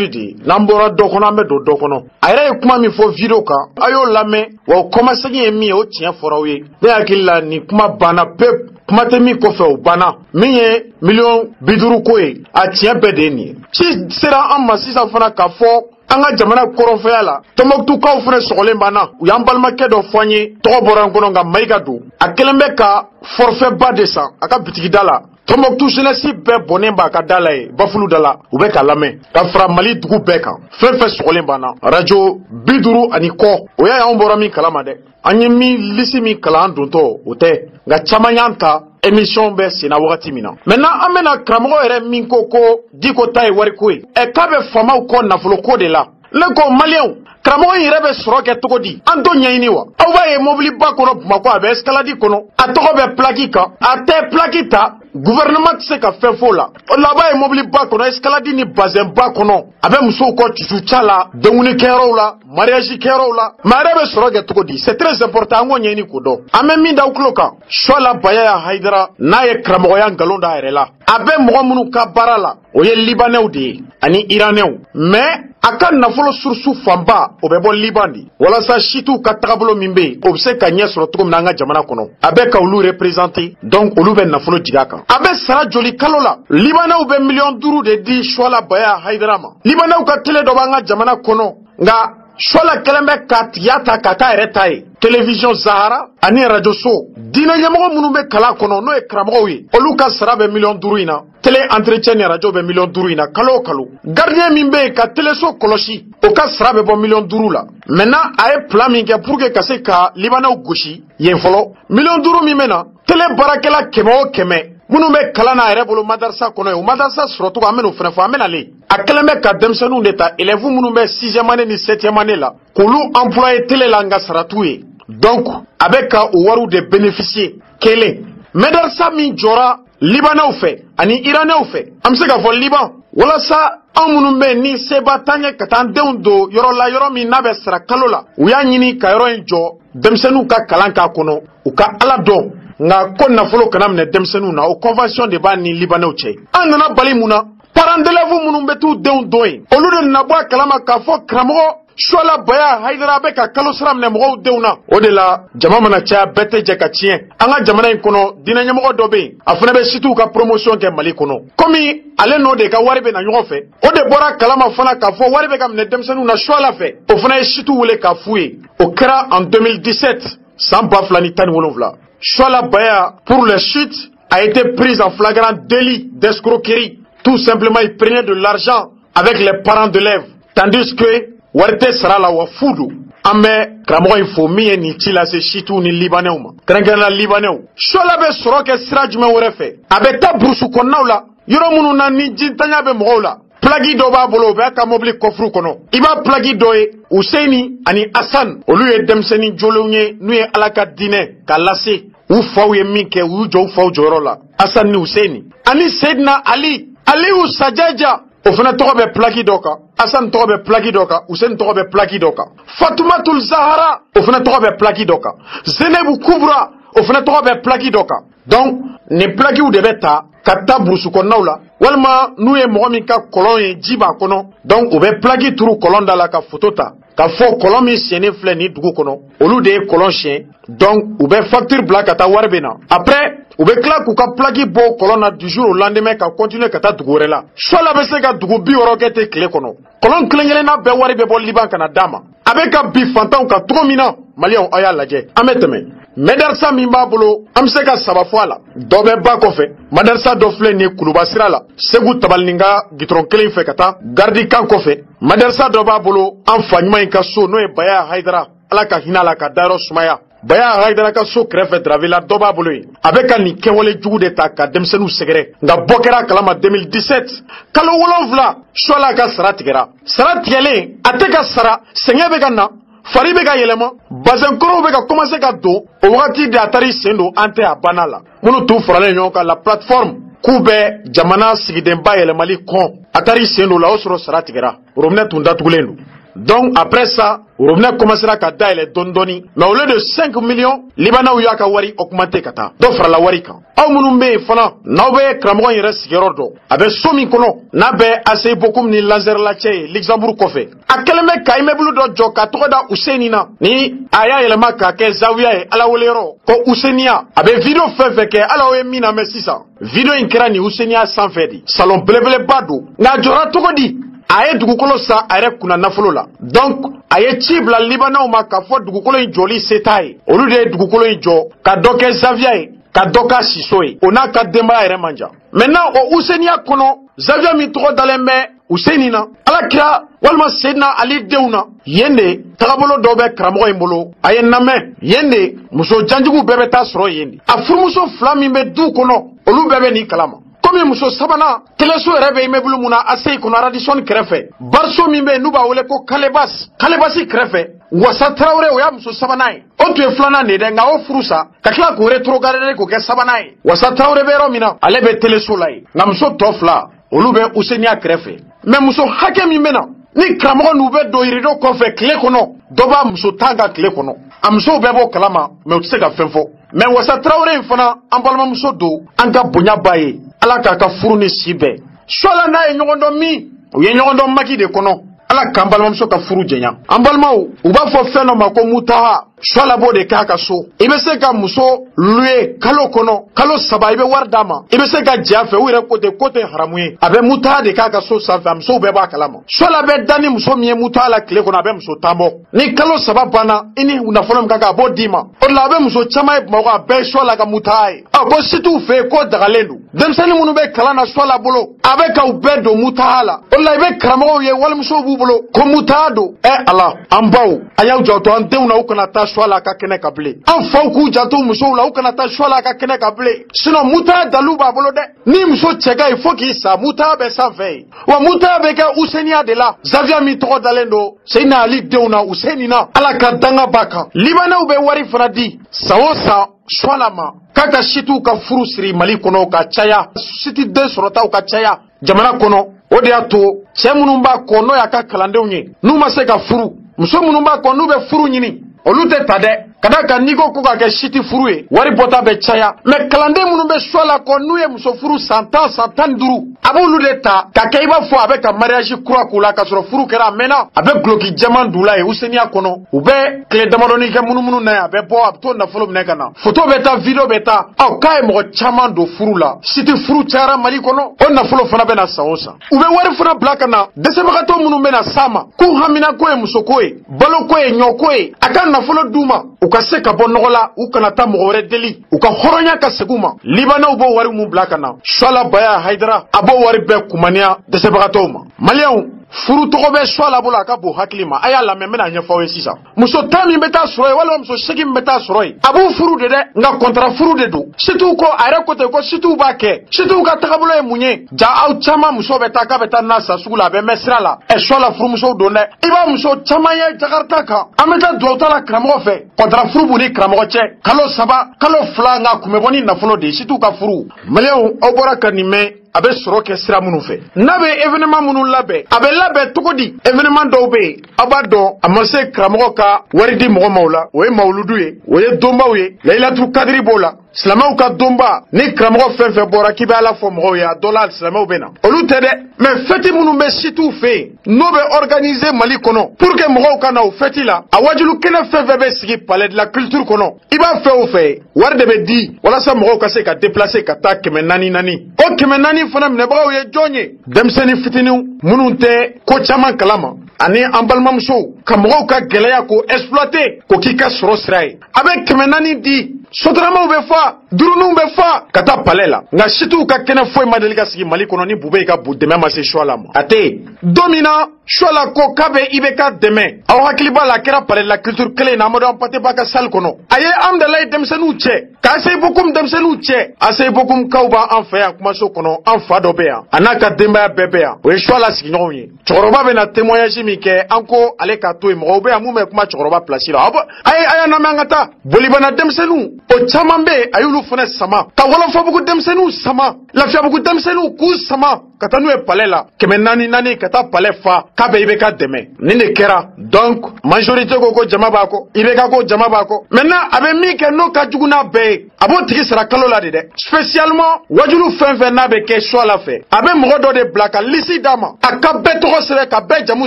de n'an bɔra dɔ kɔnɔ an bɛ don dɔ kɔnɔ a yɛrɛ ye kuma min fɔ video kan a y'o lamɛn wa o kɔmasegin ye min ye o tiɲɛ fɔra aw ye ne hakili la nin kuma banna pewu kuma tɛ min kɔfɛ o banna min ye $50 ko ye a tiɲɛ bɛɛ de ye nin ye ci sera an ma sisan fana k'a fɔ an ka jamana kɔrɔnfɛya la Tɔnbɔkutukaw fana sɔgɔlen banna u y'an balimakɛ dɔ fɔ an ye tɔgɔ bɔra n kɔnɔ nka Mayiga don a kɛlen bɛ ka forfait ba de san a ka bitigida la Tɔnbɔkutu jeunesse bɛɛ bɔnnen b'a ka da la ye Bafulu da la u bɛ k'a lamɛn ka fara Mali dugu bɛɛ kan fɛn fɛn sɔgɔlen banna radio 50 ani kɔ o y'a y'anw bɔra min kalama dɛ an ye min lisi min kalan an dontɔ o tɛ nka caman y'an ta émission bɛ senna wagati min na maintenant an bɛna karamɔgɔ yɛrɛ min ko Diko ta ye wariko ye k'a bɛ faamaw kɔ nafoloko de la ne ko maliyɛnw karamɔgɔ in yɛrɛ bɛ sɔrɔ kɛ cogo di an t'o ɲɛɲini wa aw b'a ye mobiliba kɔnɔ Bamako a bɛ escalade kɔnɔ a tɔgɔ bɛ plaki kan a tɛ plaki ta gouvernement tɛ se ka fɛn f'o la o la a b'a ye mobiliba kɔnɔ escalade ni bazin ba kɔnɔ a bɛ musow kɔ cucuca la denkunikɛyɔrɔw la mariage kɛyɔrɔw la mais a yɛrɛ bɛ sɔrɔ kɛ cogo di c'est très important an k'o ɲɛɲini k'o dɔn an bɛ min da aw tulo kan Suala Baya Haidara n'a ye karamɔgɔya nkalon da a yɛrɛ la a bɛ mɔgɔ minnu ka baara la o ye Libanɛw de ye ani Iranɛw mais a ka nafolo sursu fanba o bɛ bɔ Liban di walasa situ ka tagabolo min bɛ yen o bɛ se ka ɲɛ sɔrɔ cogo min na an ka jamana kɔnɔ a bɛ ka olu représenter donc olu bɛ nafolo jigin a kan a bɛ sara joli kalo la Libanɛw bɛ $1,000,000 de di Suala Baya Haidara ma Libanɛw ka télé dɔ b'an ka jamana kɔnɔ nka Suala kɛlen bɛ ka tigiya ta ka k'a yɛrɛ ta ye télévision Zahara ani radio so diinɛ ɲɛmɔgɔ minnu bɛ kalan kɔnɔ n'o ye karamɔgɔw ye olu ka sara bɛ $1,000,000 in na télé entretien ni radio bɛ $1,000,000 in na kalo o kalo gardien min bɛ yen ka téléso kɔlɔsi o ka sara bɛ bɔ $1,000,000 la maintenant a ye plan min kɛ pour que ka se ka Libanɛw gosi yen fɔlɔ $1,000,000 min bɛ na télé baarakɛla 100 o 100 minnu bɛ kalan na yɛrɛ bolo madarasa kɔnɔ ye o madarasa sɔrɔcogo an bɛn'o fana fɔ an bɛna le a kɛlen bɛ ka denmisɛnninw de ta élèves minnu bɛ 6e année ni 7e année la k'olu employé télé la nka sara t'u ye donc a bɛ ka o wariw de bénéficier kelen madarasa min jɔra Libanɛw fɛ ani Iranɛw fɛ an bɛ se k'a fɔ Liban walasa anw minnu bɛ ni seba t'an ye ka taa an denw don yɔrɔ la yɔrɔ min n'a bɛ sara kalo la u y'a ɲini ka yɔrɔ in jɔ denmisɛnninw ka kalan k'a kɔnɔ u ka Ala dɔn nka ko nafolo kana minɛ denmisɛnninw na o convention de b'a ni Libanɛw cɛ an nana bali mun na parents d'élèves minnu bɛ t'u denw don yen olu de nana bɔ a kalama k'a fɔ karamɔgɔ Suala Baya Haidara bɛ ka kalo sara minɛ mɔgɔw denw na o de la jama mana caya bɛɛ tɛ jɛ ka tiɲɛ an ka jamana in kɔnɔ diinɛ ɲɛmɔgɔ dɔ bɛ yen a fana bɛ situw ka promotion kɛ Mali kɔnɔ komi ale n'o de ka wari bɛ na ɲɔgɔn fɛ o de bɔra kalama fana k'a fɔ wari bɛ ka minɛ denmisɛnninw na Suala fɛ o fana ye situw wele k'a f'u ye o kɛra en 2017 san 2017 Suala Baya pour les chutes a été prise en flagrant délit d'escroquerie tout simplement il prenait de l'argent avec les parents d'élèves tandis que warite sara la wa fudu an bɛ karamɔgɔ in fo min ye nin ci lase situw ni Libanɛw ma kɛrɛnkɛrɛnna Libanɛw Suala bɛ sɔrɔ kɛ sira jumɛn wɛrɛ fɛ a bɛ taa burusu kɔnɔnaw la yɔrɔ minnu na ni jintanya bɛ mɔgɔw la plagi dɔ b'a bolo o bɛ ka mobili kɔfuru kɔnɔ i b'a plagi dɔ ye Useni ani Asan olu ye denmisɛnnin jolenw ye n'u ye Ala ka diinɛ k'a lase u faw ye min kɛ u y'u jɔ u faw jɔyɔrɔ la Asan ni Useni ani Seydina Aliyu Sajaja o fana tɔgɔ bɛ plagi dɔ kan Asan tɔgɔ bɛ plagi dɔ kan Useni tɔgɔ bɛ plagi dɔ kan Fatumatul Zahara o fana tɔgɔ bɛ plagi dɔ kan Zenebu Kubra o fana tɔgɔ bɛ plagi dɔ kan donc nin plagiw de bɛ ta ka taa burusu kɔnɔnaw la walima n'u ye mɔgɔ min ka kɔlɔn ye ji b'a kɔnɔ donc u bɛ plagi turu kɔlɔn da la ka photo ta ka fɔ kɔlɔn min siɲɛnen filɛ nin dugu kɔnɔ olu de ye kɔlɔn siɲɛ donc u bɛ facture bila ka taa wari bɛ na après u bɛ tila k'u ka plagi bɔ kɔlɔn na du jour au lendemain ka continuer ka taa dugu wɛrɛ la Suala bɛ se ka dugu 60 kɛ ten tile kɔnɔ kɔlɔn kelen-kelenna bɛɛ wari bɛ bɔ Liban ka na d'a ma a bɛ ka bi fantanw kan cogo min na Maliyɛnw aw y'a lajɛ an bɛ tɛmɛ madarasa min b'a bolo an bɛ se ka saba fɔ a la dɔ bɛ ba kɔfɛ madarasa dɔ filɛ nin ye Kuluba sira la Segu Tabalininka gitɔrɔn kelen fɛ ka taa gardi kan kɔfɛ madarasa dɔ b'a bolo an fa ɲuman in ka so n'o ye Baya Haidara Ala ka hinɛ a la ka dayɔrɔ sumaya Baya Haidara ka so kɛrɛfɛ Dravila dɔ b'a bolo yen a bɛ ka nin kɛwale jugu de ta ka denmisɛnninw sɛgɛrɛ nka bɔ kɛra kalama 2017 kalo 7 Suala ka sara tigɛra sara tigɛlen a tɛ ka sara sɛgɛn bɛ ka na fari bɛ ka yɛlɛma bazɛnkɔrɔw bɛ ka commencer ka don o wagati de a taara i sen don an tɛ a banna la minnu tun faralen ɲɔgɔn kan la plateforme k'u bɛ jamana sigidenba yɛlɛmali kɔn a taara i sen don la o sɔrɔ sara tigɛra robinet tun datugulen don donc après ça robinet commencera ka dayɛlɛ dɔɔni dɔɔni mais au lieu de 5 millions Libanɛw y'a ka wari augmenter ka taa dɔ farala wari kan aw minnu bɛ yen fana n'aw bɛ karamɔgɔ in yɛrɛ sigiyɔrɔ dɔn a bɛ so min kɔnɔ n'a bɛ ACI Bokum ni Lanzerla cɛ ye Luxembourg kɔfɛ a kɛlen bɛ ka immeuble dɔ jɔ ka tɔgɔ da Useni na ni a y'a yɛlɛma k'a kɛ zawiya ye Ala wele yɔrɔ ko Useniya a bɛ video fɛn fɛn kɛ Ala ye min lamɛn sisan video in kɛra nin Useniya sanfɛ de salon belebeleba don nka a jɔra cogo di a ye dugukolo san a yɛrɛ kunna nafolo la donc a ye ci bila Libanɛw ma k'a fɔ dugukolo in jɔli se t'a ye olu de ye dugukolo in jɔ ka dɔ kɛ zawiya ye ka dɔ k'a siso ye o n'a ka denbaya yɛrɛ man jan maintenant o Useniya kɔnɔ zawiya min tɔgɔ dalen bɛ Useni na Alakira walima Seydina Ali denw na yen de tagabolo dɔw bɛ karamɔgɔ in bolo a ye namɛn yen de muso janjugu bɛɛ bɛ taa sɔrɔ yen de a furumuso 2 min bɛ du kɔnɔ olu bɛɛ bɛ nin kalama komi muso sabanan teleso yɛrɛ bɛ immeuble mun na ACI kɔnɔ Radisson kɛrɛfɛ barso min bɛ yen n'u b'a wele ko Kalebasi kɛrɛfɛ Wasa Traoré o y'a muso sabanan ye o tun ye 2nan de dɛ nka o furu sa ka tila k'o rétrograder k'o kɛ 3nan ye Wasa Traoré bɛ yɔrɔ min na ale bɛ teleso la ye nka muso tɔ 2 olu bɛ Useniya kɛrɛfɛ mais muso hakɛ min bɛ na ni karamɔgɔ n'u bɛ don rideau kɔfɛ tile kɔnɔ dɔ b'a muso 10 ka tile kɔnɔ a musow bɛɛ b'o kalama mais u tɛ se ka fɛn fɔ mais Wasa Traoré in fana an balimamuso don an ka bonya b'a ye Ala k'a ka furu ni si bɛɛ Suala n'a ye ɲɔgɔn dɔn min u ye ɲɔgɔn dɔn maki de kɔnɔ ala k'an balimamuso ka furu jɛnya an balimaw u b'a fɔ fɛn dɔ ma ko mutaha choix la b'o de k'a ka so i bɛ se ka muso louer kalo kɔnɔ kalo 3 i bɛ wari d'a ma i bɛ se ka jɛ a fɛ u yɛrɛ ko tɛ haramu ye a bɛ mutaha de k'a ka so sanfɛ a musow bɛɛ b'a kalama choix la bɛ da ni muso min ye mutaha la tile kɔnɔ a bɛ muso tan bɔ ni kalo 3 banna i ni nafolo min ka kan a b'o d'i ma o la a bɛ muso caman ye Bamakɔ a bɛɛ ye choix la ka mutaha ye ko si t'u fɛ yen ko dagalen don denmisɛnnin minnu bɛ kalan na choix la bolo a bɛ k'aw bɛɛ don mutaha la o la i bɛ karamɔgɔw ye walimusow b'u bolo ko mutaha don ala an baw a y'aw janto an denw na u kana taa choix la ka kɛnɛ kan bilen an faw k'u janto musow la u kana taa choix la ka kɛnɛ kan bilen sinon mutaha dalu b'a bolo dɛ ni muso cɛ ka ɲi fo k'i sa mutaha bɛ sanfɛ yen wa mutaha bɛ kɛ useniya de la Xavier min tɔgɔ dalen don Seyina Ali denw na Useni na ala ka danga b'a kan libanɛw bɛ wari fana di san o san choix la ma k'a ka sitiw ka furu siri Mali kɔnɔ ka caya siti den sɔrɔtaw ka caya jamana kɔnɔ o de y'a to cɛ minnu b'a kɔ n'o y'a ka kalandenw ye n'u ma se ka furu muso minnu b'a kɔ n'u bɛ furu ɲini olu tɛ ta dɛ ka da kan n'i ko ko ka kɛ siti furu ye wari bɔta bɛ caya mais kalanden minnu bɛ choix la kɔ n'u ye muso furu san 10 san 15 a b'olu de ta ka kɛ i b'a fɔ a bɛ ka mariage kura k'u la k'a sɔrɔ furu kɛra a mɛnna a bɛ guloki jɛman d'u la ye Useniya kɔnɔ u bɛ tile damadɔni kɛ munumunu na ye a bɛ bɔ a bɛ to nafolo minɛ ka na photo bɛ taa video bɛ taa k'a ye mɔgɔ caman don furu la siti furu cayara Mali kɔnɔ o nafolo fana bɛ na san o san u bɛ wari fana bila ka na dɛsɛbagatɔ minnu bɛ na s'a ma k'u hamina ko ye muso ko ye balo ko ye ɲɔ ko ye a ka nafolo d'u ma u ka se ka bɔ nɔgɔ la u kana taa mɔgɔ wɛrɛ deli u ka hɔrɔnya ka segin u ma libanɛw b'o wari mun bila ka na choix la Baya Haidara a b'o wari bɛɛ kumaniya dɛsɛbagatɔw ma maliyɛnw furu tɔgɔ bɛ choix la bolo a ka bon hakili ma a y'a lamɛn n bɛna ɲɛfɔ aw ye sisan muso 10 min bɛ taa sɔrɔ yen walima muso 8 min bɛ taa sɔrɔ yen a b'u furu de dɛ nka contrat furu de don sitiw ko a yɛrɛ ko ten ko sitiw b'a kɛ sitiw ka tagabolo ye mun ye ja aw caman muso bɛ taa k'a bɛ taa n'a san sugu la a bɛ mɛn sira la choix la furumusow don dɛ i b'a muso caman ye Jakarta kan an bɛ taa duwawu ta la karamɔgɔ fɛ contrat furu b'u ni karamɔgɔ cɛ kalo 3 kalo 2 nka kun bɛ bɔ ni nafolo de ye sitiw ka furu maliyɛnw aw bɔra ka nin mɛn a bɛ sɔrɔ kɛ sira minnu fɛ n'a bɛ événement minnu labɛn a bɛ labɛn cogo di événement dɔw bɛ yen aw b'a dɔn a ma se karamɔgɔ ka wari di mɔgɔ ma o la o ye mawuludu ye o ye donbaw ye layilatul kadiri b'o la silamɛw ka donba ni karamɔgɔ fɛn fɛn bɔra k'i bɛ ala fɔ mɔgɔw ye a dɔ la silamɛw bɛ na olu tɛ dɛ mais fête minnu bɛ sitiw fɛ yen n'o bɛ organiser Mali kɔnɔ pour que mɔgɔw ka na o fête la a wajulu kɛnɛ fɛn fɛn bɛ sigi palais de la culture kɔnɔ i b'a fɛ o fɛ wari de bɛ di walasa mɔgɔw ka se ka déplacer ka taa 400 o 400 fana minɛbagaw ye jɔn ye denmisɛnnin fitininw minnu tɛ ko caman kalama ani an balimamusow ka mɔgɔw ka gɛlɛya k'o exploiter k'o k'i ka sɔrɔ sira ye a bɛ 400 di sotaramaw bɛ fa durunuw bɛ fa ka taa palais la nka sitiw ka kɛnɛ foyi ma deli ka sigi Mali kɔnɔ ni bube ka bon dɛmɛ ma se choix la ma a tɛ yen don min na choix la ko k'a bɛ IBK dɛmɛ aw hakili b'a la a kɛra palais de la culture kelen in na Amadu Ampate b'a ka salle kɔnɔ a ye Amdalayi denmisɛnninw cɛ ka Asayi Bokum denmisɛnninw cɛ Asayi Bokum kaw b'an fɛ yan kumaso kɔnɔ an fa dɔ bɛ yan a n'a ka denbaya bɛɛ bɛ yan o ye choix la sigiɲɔgɔnw ye cɛkɔrɔba bɛ na témoignage min kɛ an ko ale k'a to yen mɔgɔw bɛ yan mun bɛ kuma cɛkɔrɔba place la a y'a lamɛn an ka taa bolibana denmisɛnninw o caman bɛ yen a y'olu fana sama ka Wɔlɔfɔbugu denmisɛnninw sama Lafiyabugu denmisɛnninw k'u sama ka taa n'u ye palais la 400 ka taa palais fa k'a bɛ IBK dɛmɛ nin de kɛra donc majorité ko jama b'a kɔ IBK ko jama b'a kɔ maintenant a bɛ min kɛ n'o ka jugu n'a bɛɛ ye a b'o tigi sara kalo la de dɛ spécialement wajulu fɛn fɛn n'a bɛ kɛ choix la fɛ a bɛ mɔgɔ dɔ de bila ka liste d'a ma a ka bɛɛ tɔgɔ sɛbɛn ka bɛɛ jamu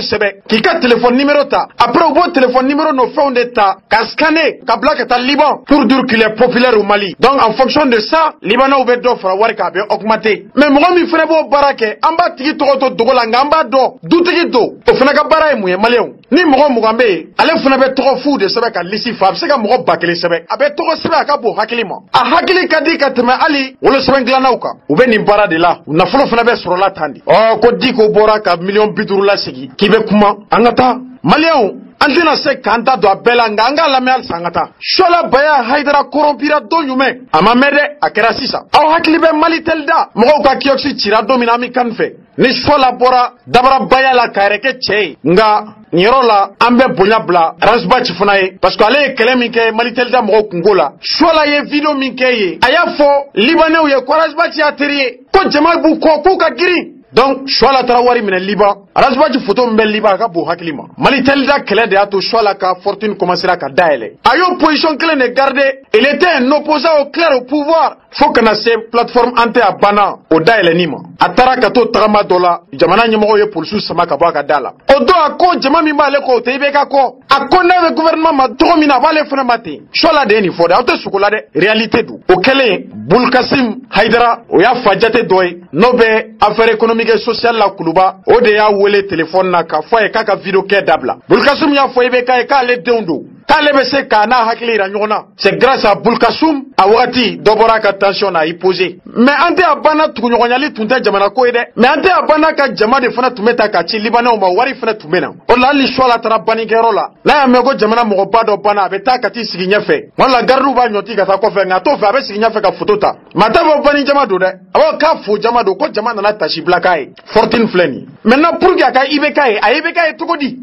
sɛbɛn k'i ka téléphone numéro ta après u b'o téléphone numéro n'o fɛnw de ta ka scanner ka bila ka taa Liban pour dire qu'il est populaire au Mali donc en fonction de ça Libanɛw bɛ dɔ fara wari kan a bɛ augmenter mais mɔgɔ min fana b'o baara kɛ an b'a tigi tɔgɔ to dogo la nka an b'a dɔn dutigi don o fana ka baara ye mun ye maliyɛnw ni mɔgɔ 20 bɛ yen ale fana bɛ tɔgɔ f'u de sɛbɛn ka liste fa a bɛ se ka mɔgɔ 1000 sɛbɛn a bɛ tɔgɔ sɛbɛn a ka bon hakili ma a hakili ka di ka tɛmɛ hali wolosɛbɛn dilannaw kan u bɛ nin baara de la nafolo fana bɛ sɔrɔla tan de ko Diko bɔra ka $50 lasigi k'i bɛ kuma an ka taa maliyɛnw an tɛna se k'an ta don a bɛɛ la nka an k'a lamɛn halisa an ka taa choix la Baya Haidara corrompira don jumɛn a ma mɛn dɛ a kɛra sisan aw hakili bɛ Malitel da mɔgɔw ka kiosque cira don min na an bɛ kan fɛ ni choix la bɔra Dabara Baya la k'a yɛrɛ kɛ cɛ ye nka nin yɔrɔ la an bɛ bonya bila Ransbach fana ye parce que ale ye kɛlɛ min kɛ Malitel da mɔgɔw kungo la choix la ye video min kɛ ye a y'a fɔ Libanɛw ye ko Ransbach y'a teri ye ko jama b'u kɔ k'u ka girin donc choix la trawari mine Liban rasbaji photo mbel Liban ka bo haklima Mali telda kele de ato choix la ka fortune commencera ka daele ayo position clé ne garder il était un opposant au clair au pouvoir faut que na se plateforme ante abana o daele nima atara ka to trama dola jamana nyamo ye pour sous sama ka ba ka dala odo ako jama mi male ko te be ka ko akona le gouvernement ma domina vale fena mate choix la de ni foda auto sukola de réalité du o kele Bulkasim Haidara o ya fajate doy nobe affaire économique et sociale la kuluba o de ya wele téléphone na ka foye kaka vidéo ke dabla Bulkasim ya foye be ka le deundo kale be se kana hakili ra nyona c'est grâce à Bulkasim awati dobora ka tension na imposer mais ante abana tukunyonyali tunta jamana ko ide mais ante abana ka jama de fana tumeta ka ci libana o ma wari fana tumena o la li swala tarabani gerola la ya mego jamana mo bado bana be ta ka ti sigi nyefe wala gardu ba nyoti ka ta ko fe ngato fe abe sigi nyefe ka fotota mata bo bani jama do de abo ka fo jama do ko jama na tashi blakai 14 fleni maintenant pour que ka ibekai aibekai to ko di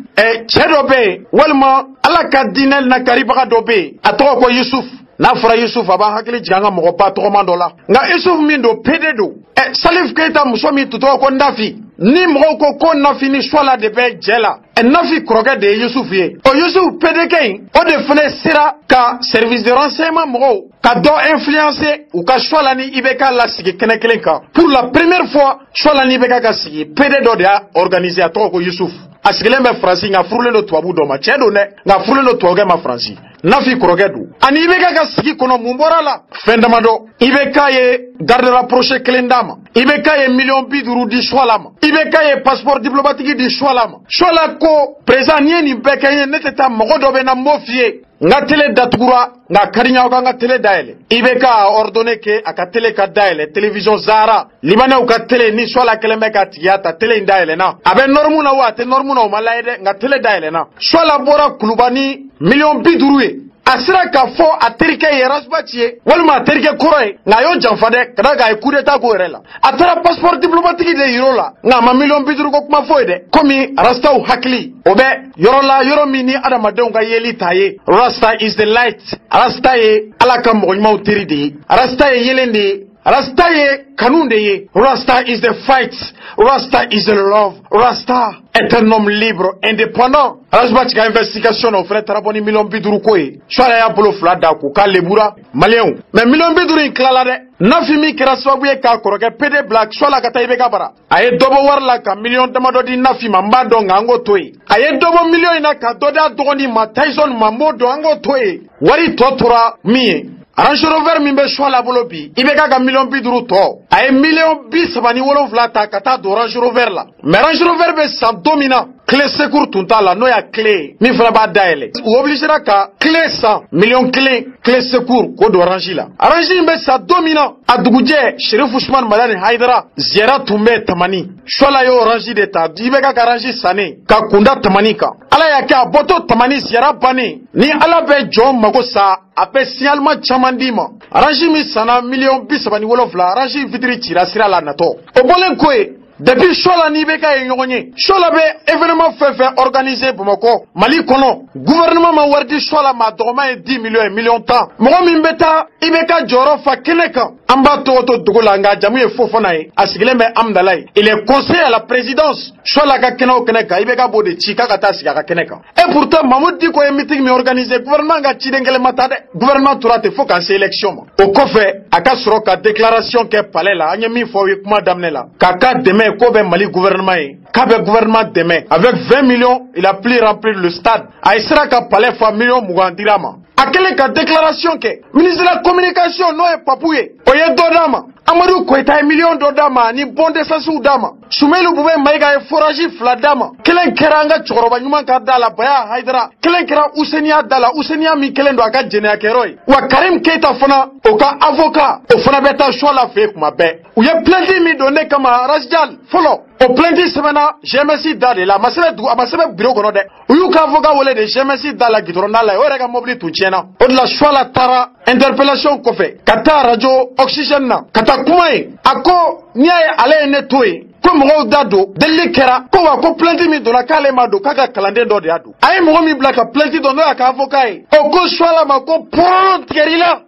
chedo be walma ala ka dinel na kariba do be atoko ko Yusuf na fara Yusuf aba hakili janga mo ba to mando la nga Yusuf mindo pededo Salif Keita musomi tuto ko ndafi ni mo ko nafi ni swala de be jela nafi kroga de Yusuf ye o Yusuf pedeke o de fene sira ka service de renseignement mo ka do influencer ou ka swala ni ibeka la sigi kenekelenka pour la première fois swala ni ibeka ka sigi pededo de organiser atoko Yusuf asigile me Franci nga furule no twabu do ma chedo ne nga furule no twoge ma Franci nafi krogedu ani ibeka ka sigi kono mumbora la fendamado ibeka ye garde rapproché klendama ibeka ye million biduru di swalama ibeka ye passeport diplomatique di swalama swala ko président ni beka ye neteta mogodo be na mofie nga tele datugura nga karinya nga tele daele ibeka ordonné que aka tele ka daele télévision Zara libana ka tele ni swala kelembe ka tiata tele daele na abe normuna wa te normuna o malaide nga tele daele na swala bora kulubani million biduru asira ka fo aterike yerasbatie walma aterike koroy nga yo janfade kada ga coup d'état ko rela atara passeport diplomatique de yirola nga ma million biduru ko kuma foide komi rasta u hakli obe yorola yoromini adama de nga yeli taye rasta is the light rasta ye alaka mo nyma utiridi rasta ye yelende rasta ye kanunde ye rasta is the fight rasta is the love rasta est un homme libre indépendant rasbati ka investigation no frère taraboni million biduru koy swala ya bolo flada ko ka lebura malien mais million biduru iklala de nafimi kera sababu ka koroke pede black swala ka taybe ka bara aye dobo warla ka million tamado di nafima mbado ngango toy aye dobo million ina ka doda dogoni ma Tyson mamodo ango toy wari totora mi Range Rover mimbe swala bolobi ibeka ka million biduru to ay million bi sabani wolo flata kata do Range Rover la mais Range Rover be sa domina clé secours tunta la no ya clé mi fera ba daele ou obligera ka clé 100 million clé secours ko do Range la Range mbe sa domina aduguje Sherif Ousmane Madani Haidara ziara tumbe tamani swala yo Range de ta ibeka ka Range sane ka kunda tamani ka ala ya ka boto tamani ziara bani ni ala be jom mago sa ape signalement chamandima Range mi sana million bisabani wolofla Range vitri tira sira la nato o bolen koe depuis chola ni beka e nyonye chola be événement fait organisé Bamako Mali kono gouvernement ma wardi chola ma doma e 10 millions temps mo mi mbeta ibeka joro fa keneka amba to dogola nga jamu e fofona e asigile me amdalai il est conseiller à la présidence chola ka keneka ibeka bode chika kata siga ka keneka et pourtant Mahmoud di ko e meeting mi organisé gouvernement nga chidengele matade gouvernement turate faut qu'en élection au kofe aka soroka déclaration ke palais la anyemi fo wi kuma damnela kaka demain Kobe Mali gouvernement Kabe gouvernement demain avec 20 millions il a pu remplir le stade Aïsra ka palais fa millions mugandirama akele ka déclaration ke ministre de la communication no e papouye oye dodama Amadou Koita million dodama ni bon d'essence ou dama Soumelu Boubé Maïga e forage fladama kelen keranga choroba nyuma ka dala baya Haidara kelen kera Ousenia dala Ousenia mi kelen do aka jene akeroi wa Karim Keita fana oka avocat o fana beta chola fe kuma be uye plainte mi donné kama Rasjal folo o plainte semana JMC dale la masebe bureau kono de uyu ka avocat wole de JMC dala gidronda la o rega mobile tu tiena o de la chola tara interpellation kofe kata radio oxygène na kata kumai ako niaye ale netoi ko mo dado delle kera ko wa ko plainte mi dona kale mado kaka kalande do de adu ay mo mi blaka plainte do no aka avocat o ko chola ma ko pront kerila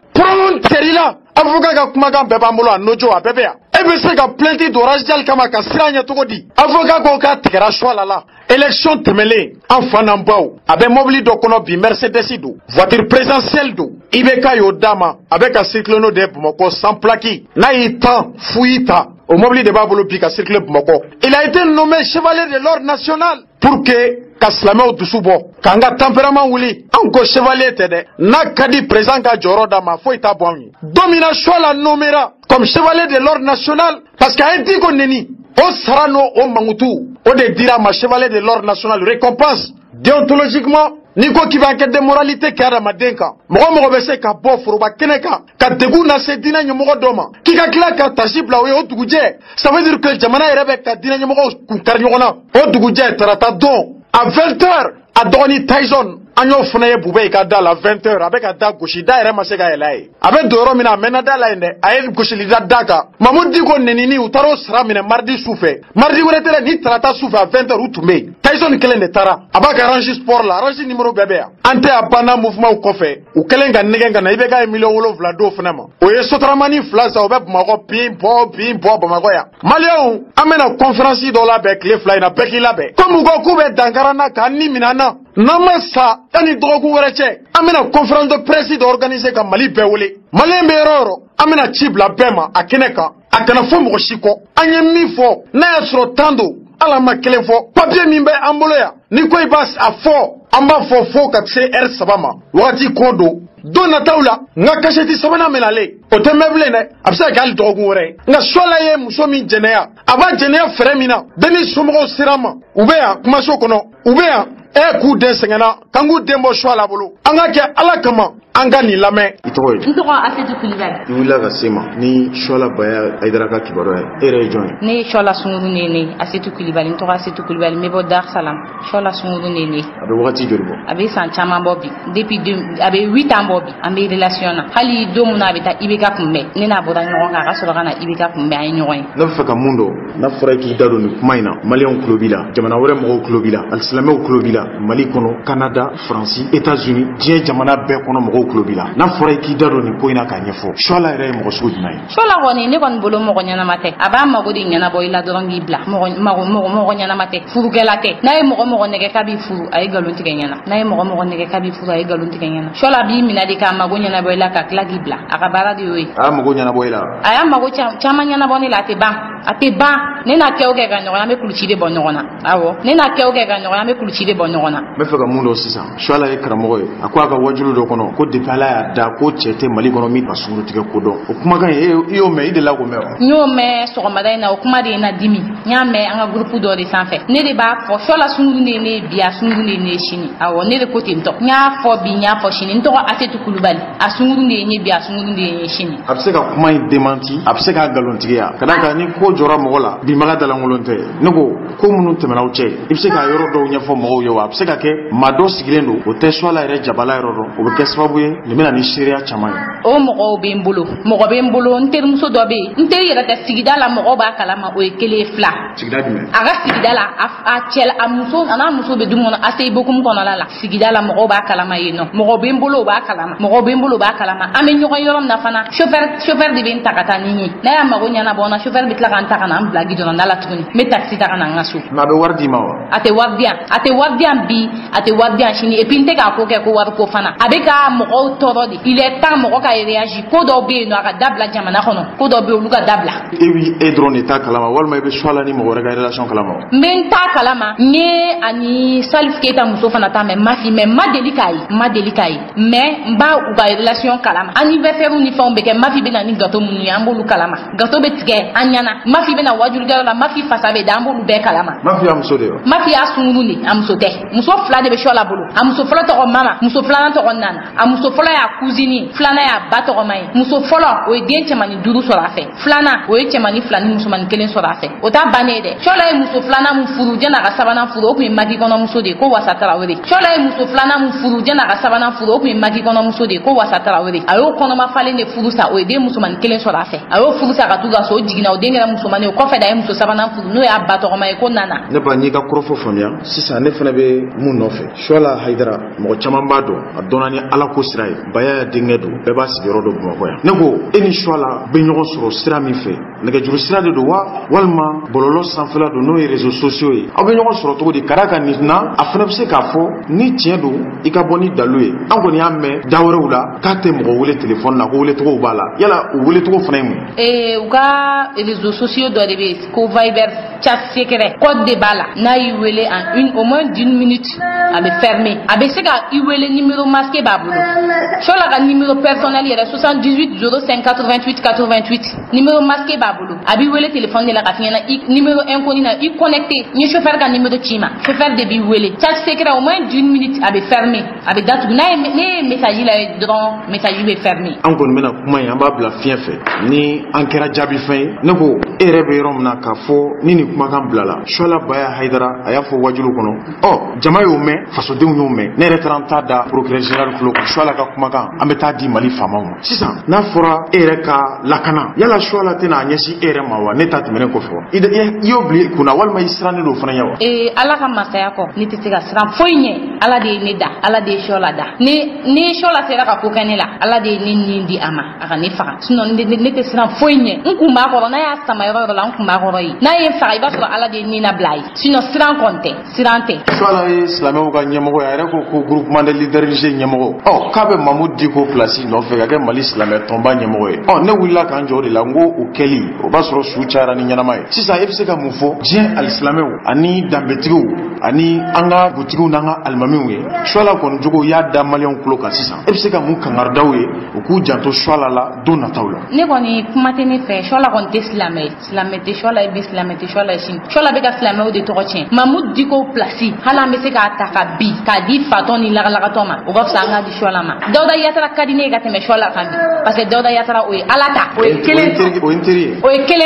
avocat ka kuma kan beba molo anojo abebe ya e be se ka plainte d'orage jal kama ka siranya togodi avocat ko ka tigara choix la élection temele en fanambao abe mobili do kono bi Mercedes do voiture présidentielle do ibeka yo dama avec un cyclono de Bamako sans plaki na yitan fouita au mobili de Babolo bi ka circuler Bamako. Il a été nommé chevalier de l'ordre national pour que Kaslame au Dusubo, Kanga tempérament wuli, encore chevalier tede, n'a kadi présent ka joro dama fo ita boami. Domina choix la nommera comme chevalier de l'ordre national parce qu'a dit qu'on neni, au sarano au mangutu, au de dira ma chevalier de l'ordre national récompense déontologiquement. Niko qui va enquête de moralité qui a ramadenka. Mogo bese ka bofro ba keneka. Ka degu na se dina nyomogo doma. Ki ka kila ka tasibla we otuguje. Ça veut dire que jamana erebe ka dina nyomogo kunkar nyogona. Otuguje tarata don. À 20h, à Donny Tyson, Agno Fnaye Boubé Kadal à 20h, avec un dag gauchi, d'ailleurs, Masega Elay. Avec Doromina, Menadala, Aïe Gauchilida Daga. Mamoud dit qu'on n'est ni ou Taro sera mardi souffé. Mardi ou était ni Trata souffé à 20h ou Toumé. Tyson Kellen de Tara. Abak arrange sport là, arrange numéro bébé. Ante Abana mouvement ou Kofé. Ou Kelenga Negan, Ibega Emilio Vlado Fnama. Ou Sotramani Flaza, Obeb Maro, Pim, Bamagoya. Malion, amène une conférence dans la bec, les fly na Peki Labe. Comme Goku Dangarana, Kani Minana. Namasa, Tani Drogu Wereche. Amena conférence de presse organisée comme Mali Bewole. Malembe Roro. Amena Chibla Bema, Akeneka. Akana Fomo Shiko. Anyemi fo. Naya Srotando. Ala makele fo. Papier mimbe amboloya. Niko ibas a fo. Amba fo katse sabama. Wati kodo. Dona taula. Nga kasheti sabana menale. Ote meble ne. Absa gal drogu were. Nga swala ye musomi jenea. Aba jenea fremina. Beni sumro sirama. Ubea kumasho kono. Ubea. Coup de sengana, kangu dembo choix la bolo. Anga ke ala kama, anga ni lame. Itoy. Itoy Assetou Coulibaly. Iwila ga sema ni choix la baya aidraka kibaro ere join. Ne choix la sunguru nene Assetou Coulibaly, Itoy Assetou Coulibaly mebo Dar Salam. Choix la sunguru nene. Abe wakati jorbo. Abe san chama bobi. Depuis abe 8 ans bobi. Ambe relation na. Hali domu na beta ibeka kumbe. Nena boda nyonga ka solo kana ibeka kumbe ay nyoy. Na faka mundo, na fora ki dado ni kumaina. Malion klobila, jamana wore mo klobila, al islamé klobila. Mali kono, Canada, France, États-Unis, diɲɛ jamana bɛɛ kɔnɔ mɔgɔw kulo b'i la. N'a fɔra i k'i da don nin ko in na k'a ɲɛfɔ. Choix-la yɛrɛ ye mɔgɔ sugu jumɛn ye? Choix-la kɔni ne kɔni bolo mɔgɔ ɲɛnama tɛ. A b'a mago de ɲɛnabɔ i la dɔrɔn k'i bila. Mɔgɔ ɲɛnama tɛ. Furukɛla tɛ. N'a ye mɔgɔ nɛgɛ k'a b'i furu, a ye nkalon tigɛ ɲɛna. N'a ye mɔgɔ nɛgɛ k'a b'i furu, a ye nkalon tigɛ ɲɛna. Choix-la b'i minɛ de k'a mago ɲɛnabɔ i la ka tila k'i bila. A ka baara de y'o ye. A y'a mago ɲɛnabɔ i la? A y'a mago caman ɲɛnabɔ ne la, a tɛ ban. A tɛ ban. Ne n'a kɛ o kɛ ka ɲɔgɔn, an bɛ kuluci de bɔ ɲɔgɔn na. Awɔ. Ne n'a kɛ o kɛ ka ɲɔgɔn, an bɛ kuluci de bɔ ɲɔgɔn na. N bɛ fɛ ka mun dɔn sisan. Choix-la ye karamɔgɔ ye. A ko a ka wajulu dɔ kɔnɔ ko depuis Ala y'a da ko cɛ tɛ Mali kɔnɔ min ka sunguru tigɛ ko dɔn. O kumakan in i y'o mɛn, i delila k'o mɛn wa? N y'o mɛn sɔgɔmada in na, o kuma de ye na dimi. N y'a mɛn an ka groupe dɔ de sanfɛ. Ne de b'a fɔ Choix-la sunguru de ye ne ye bi, a sunguru de ye ne ye sini. Awɔ, ne de ko ten tɔ. N y'a fɔ bi, n y'a fɔ sini. N tɔgɔ Assetou Coulibaly. A sunguru de ye ne bi, a sunguru de ye ne ye sini. A bɛ se ka kuma in démenti, a bɛ se k'a nkalontigiya. Ka d'a kan ni ko jɔra mɔgɔ la, binbaga dalankolon tɛ. Ne ko minnu tɛmɛna aw cɛ, i bɛ se ka yɔrɔ dɔw ɲɛfɔ mɔgɔw ye wa? A bɛ se ka kɛ maa dɔ sigilen don, o tɛ Choix-la yɛrɛ jabala yɔrɔ dɔn. O bɛ kɛ sababu ye nin bɛna ni seereya caman ye. O mɔgɔw bɛ n bolo, n terimuso dɔ bɛ yen. N teri yɛrɛ tɛ, sigida la mɔgɔw b'a kalama, o ye 1 2. Sigida jumɛn? A ka sigida la, a cɛ a n'a muso bɛ dumuni kɔnɔ, ACI bokumu kɔnɔla la. Sigida la mɔgɔw b'a kalama yen nɔ. Mɔgɔ bɛ n bolo o b'a kalama. An bɛ ɲɔgɔn yɔrɔ min na fana, chauffeur de bɛ n ta ka taa ni n ye. N'a y'a mago ɲɛnabɔ n na, chauffeur bɛ tila ka n ta ka na n bila gidɔrɔnda la tuguni. N bɛ taxi ta ka na n ka so. Mais a bɛ wari d'i ma wa? A tɛ wari di yan. A tɛ wari di yan bi, a tɛ wari di yan sini. Et puis n tɛ k'a ko kɛ ko wari ko fana. A bɛ ka mɔgɔw tɔɔrɔ de. Il est temps mɔgɔ ka réagir. Ko dɔw bɛ yen nɔ a ka dabila jamana kɔnɔ. Ko dɔw bɛ yen olu ka dabila. E dɔrɔn de t'a kalama walima i bɛ Choix-la ni mɔgɔ wɛrɛ ka relation kalama wa? N bɛ n t'a kalama. N ye ani Salif Keita muso fana ta mɛ n ma deli k'a ye. Mais n b'a u ka relation kalama. Anniversaire ni fɛnw bɛ kɛ, Mafi bɛ na ni gâteau minnu ye an b'olu kalama. Gâteau bɛ tigɛ an ɲɛna. Mafi bɛ na wajulikɛyɔrɔ la, Mafi fasa bɛ da an b'olu bɛɛ kalama. Mafi y'a muso de ye wa? Mafi y'a sunguru de, a muso tɛ. Muso 2 de bɛ Choix-la bolo. A muso fɔlɔ tɔgɔ Mama, muso 2nan tɔgɔ Nana. A muso fɔlɔ y'a cousine, 2nan y'a ba tɔgɔma ye. Muso fɔlɔ o ye den cɛmani 5 sɔrɔ a fɛ. 2nan o ye cɛmani 2 ni musomani 1 sɔrɔ a fɛ. O t'a bannen ye dɛ. Choix-la ye muso 2nan mun furu jan'a ka 3nan furu, o kun ye Maki kɔnɔmuso de ye ko Wasa Tarawele. Choix-la ye muso 2nan mun furu jan'a ka 3nan furu, o kun ye Maki kɔnɔmuso de ye ko Wasa Tarawele. A y'o kɔnɔma falen de furu sa, o ye den musomani 1 sɔrɔ a fɛ. A y'o furu sa ka t'u ka so, o jiginna, o den kɛra musomani, o kɔfɛ da ye muso sabanan furu n'o y'a ba tɔgɔma ye ko Nana. Ne ba n'i ka kɔrɔfɔ faamuya sisan ne fana bɛ mun nɔfɛ Suala Haidara mɔgɔ caman b'a dɔn a dɔnna ni Ala ko sira ye Baya denkɛ don bɛɛ b'a sigiyɔrɔ dɔn Bamakɔ yan ne ko e ni Suala bɛ ɲɔgɔn sɔrɔ sira min fɛ nɛgɛjuru sira de don wa walima bɔlɔlɔ sanfɛla don n'o ye réseaux sociaux ye aw bɛ ɲɔgɔn sɔrɔ cogo di ka d'a kan nin na a fana bɛ se k'a fɔ ni tiɲɛ don i ka bɔ ni dalu ye an kɔni y'a mɛn da wɛrɛw la k'a tɛ mɔgɔ wele téléphone na ko wele tɔgɔw b'a la yala o wele tɔgɔ fana ye mun ye u ka réseaux sociaux dɔ de bɛ yen ko Viber chat secret code de b'a la n'a y'i wele en au moins d'une minute a bɛ fermer a bɛ se ka i wele numéro masqué b'a bolo Suala ka numéro personnel yɛrɛ 78 05 88 88 numéro masqué b'a bolo a b'i wele téléphone de la ka fiɲɛ na numéro inconnu na i connecté ni chauffeur ka numéro ci ma chauffeur de b'i wele chat secret au moins d'une minute a bɛ fermer a bɛ datugu n'a ye message la ye dɔrɔn message bɛ fermer an kɔni bɛna kuma in an b'a bila fiɲɛ fɛ ni an kɛra jaabi fɛn ye ne ko e yɛrɛ bɛ yɔrɔ min na k'a fɔ ni nin kumakan bilala Suala Baya Haidara a y'a fɔ wajulu kɔnɔ jama y'o mɛn fasodenw y'o mɛn ne yɛrɛ taara n ta da procureur général kulo kan Suala ka kumakan an bɛ taa di Mali faamaw ma sisan n'a fɔra e yɛrɛ ka lakana yala Suala tɛna a ɲɛsin e yɛrɛ ma wa ne ta tɛmɛnen kɔfɛ wa i y'o bila i kunna walima i sirannen don fana ya wa Ala ka masaya kɔ ne tɛ se ka siran foyi ɲɛ Ala de ye ne da Ala de ye Suala da ni Suala sera ka ko kɛ ne la Ala de ye ne nin di a ma a ka ne faga sinon ne tɛ siran foyi ɲɛ n kun b'a kɔrɔ n'a y'a sama yɔrɔ la n kun b'a kɔrɔ ye n'a ye n faga i b'a sɔrɔ Ala de ye ne labila ye sinon siran kɔni tɛ siran tɛ Suala ye silamɛw ka ɲɛmɔgɔ ye a yɛrɛ ko groupement de leaders religieux ɲɛmɔgɔ k'a bɛ Mamudu Diko place nɔfɛ ka kɛ Mali silamɛ tɔnba ɲɛmɔgɔ ye ne wulila k'an jɔ o de la n ko o kɛli o b'a sɔrɔ su cayara ni ɲɛnama ye sisan e bɛ se ka mun fɔ diɲɛ alisilamɛw ani danbetigiw ani an ka dugutigiw n'an ka alimamiw ye Suala kɔni jogo y'a da maliyɛnw tulo kan sisan e bɛ se ka mun kangaridaw ye u k'u janto Suala la don nataw la ne kɔni kuma tɛ ne fɛ Suala kɔni tɛ silamɛ ye silamɛ tɛ Suala ye bi silamɛ tɛ Suala ye sini Suala bɛ ka silamɛw de tɔgɔ tiɲɛ Mamudu Diko place hali an bɛ se k'a ta ka bi k'a di fatɔ ni lagalagatɔ ma o ka fisa an k'a di Suala ma Dawuda Yatara ka di ne ye ka tɛmɛ Suala kan bi parce que Dawuda Yatara o ye Ala ta o ye kelen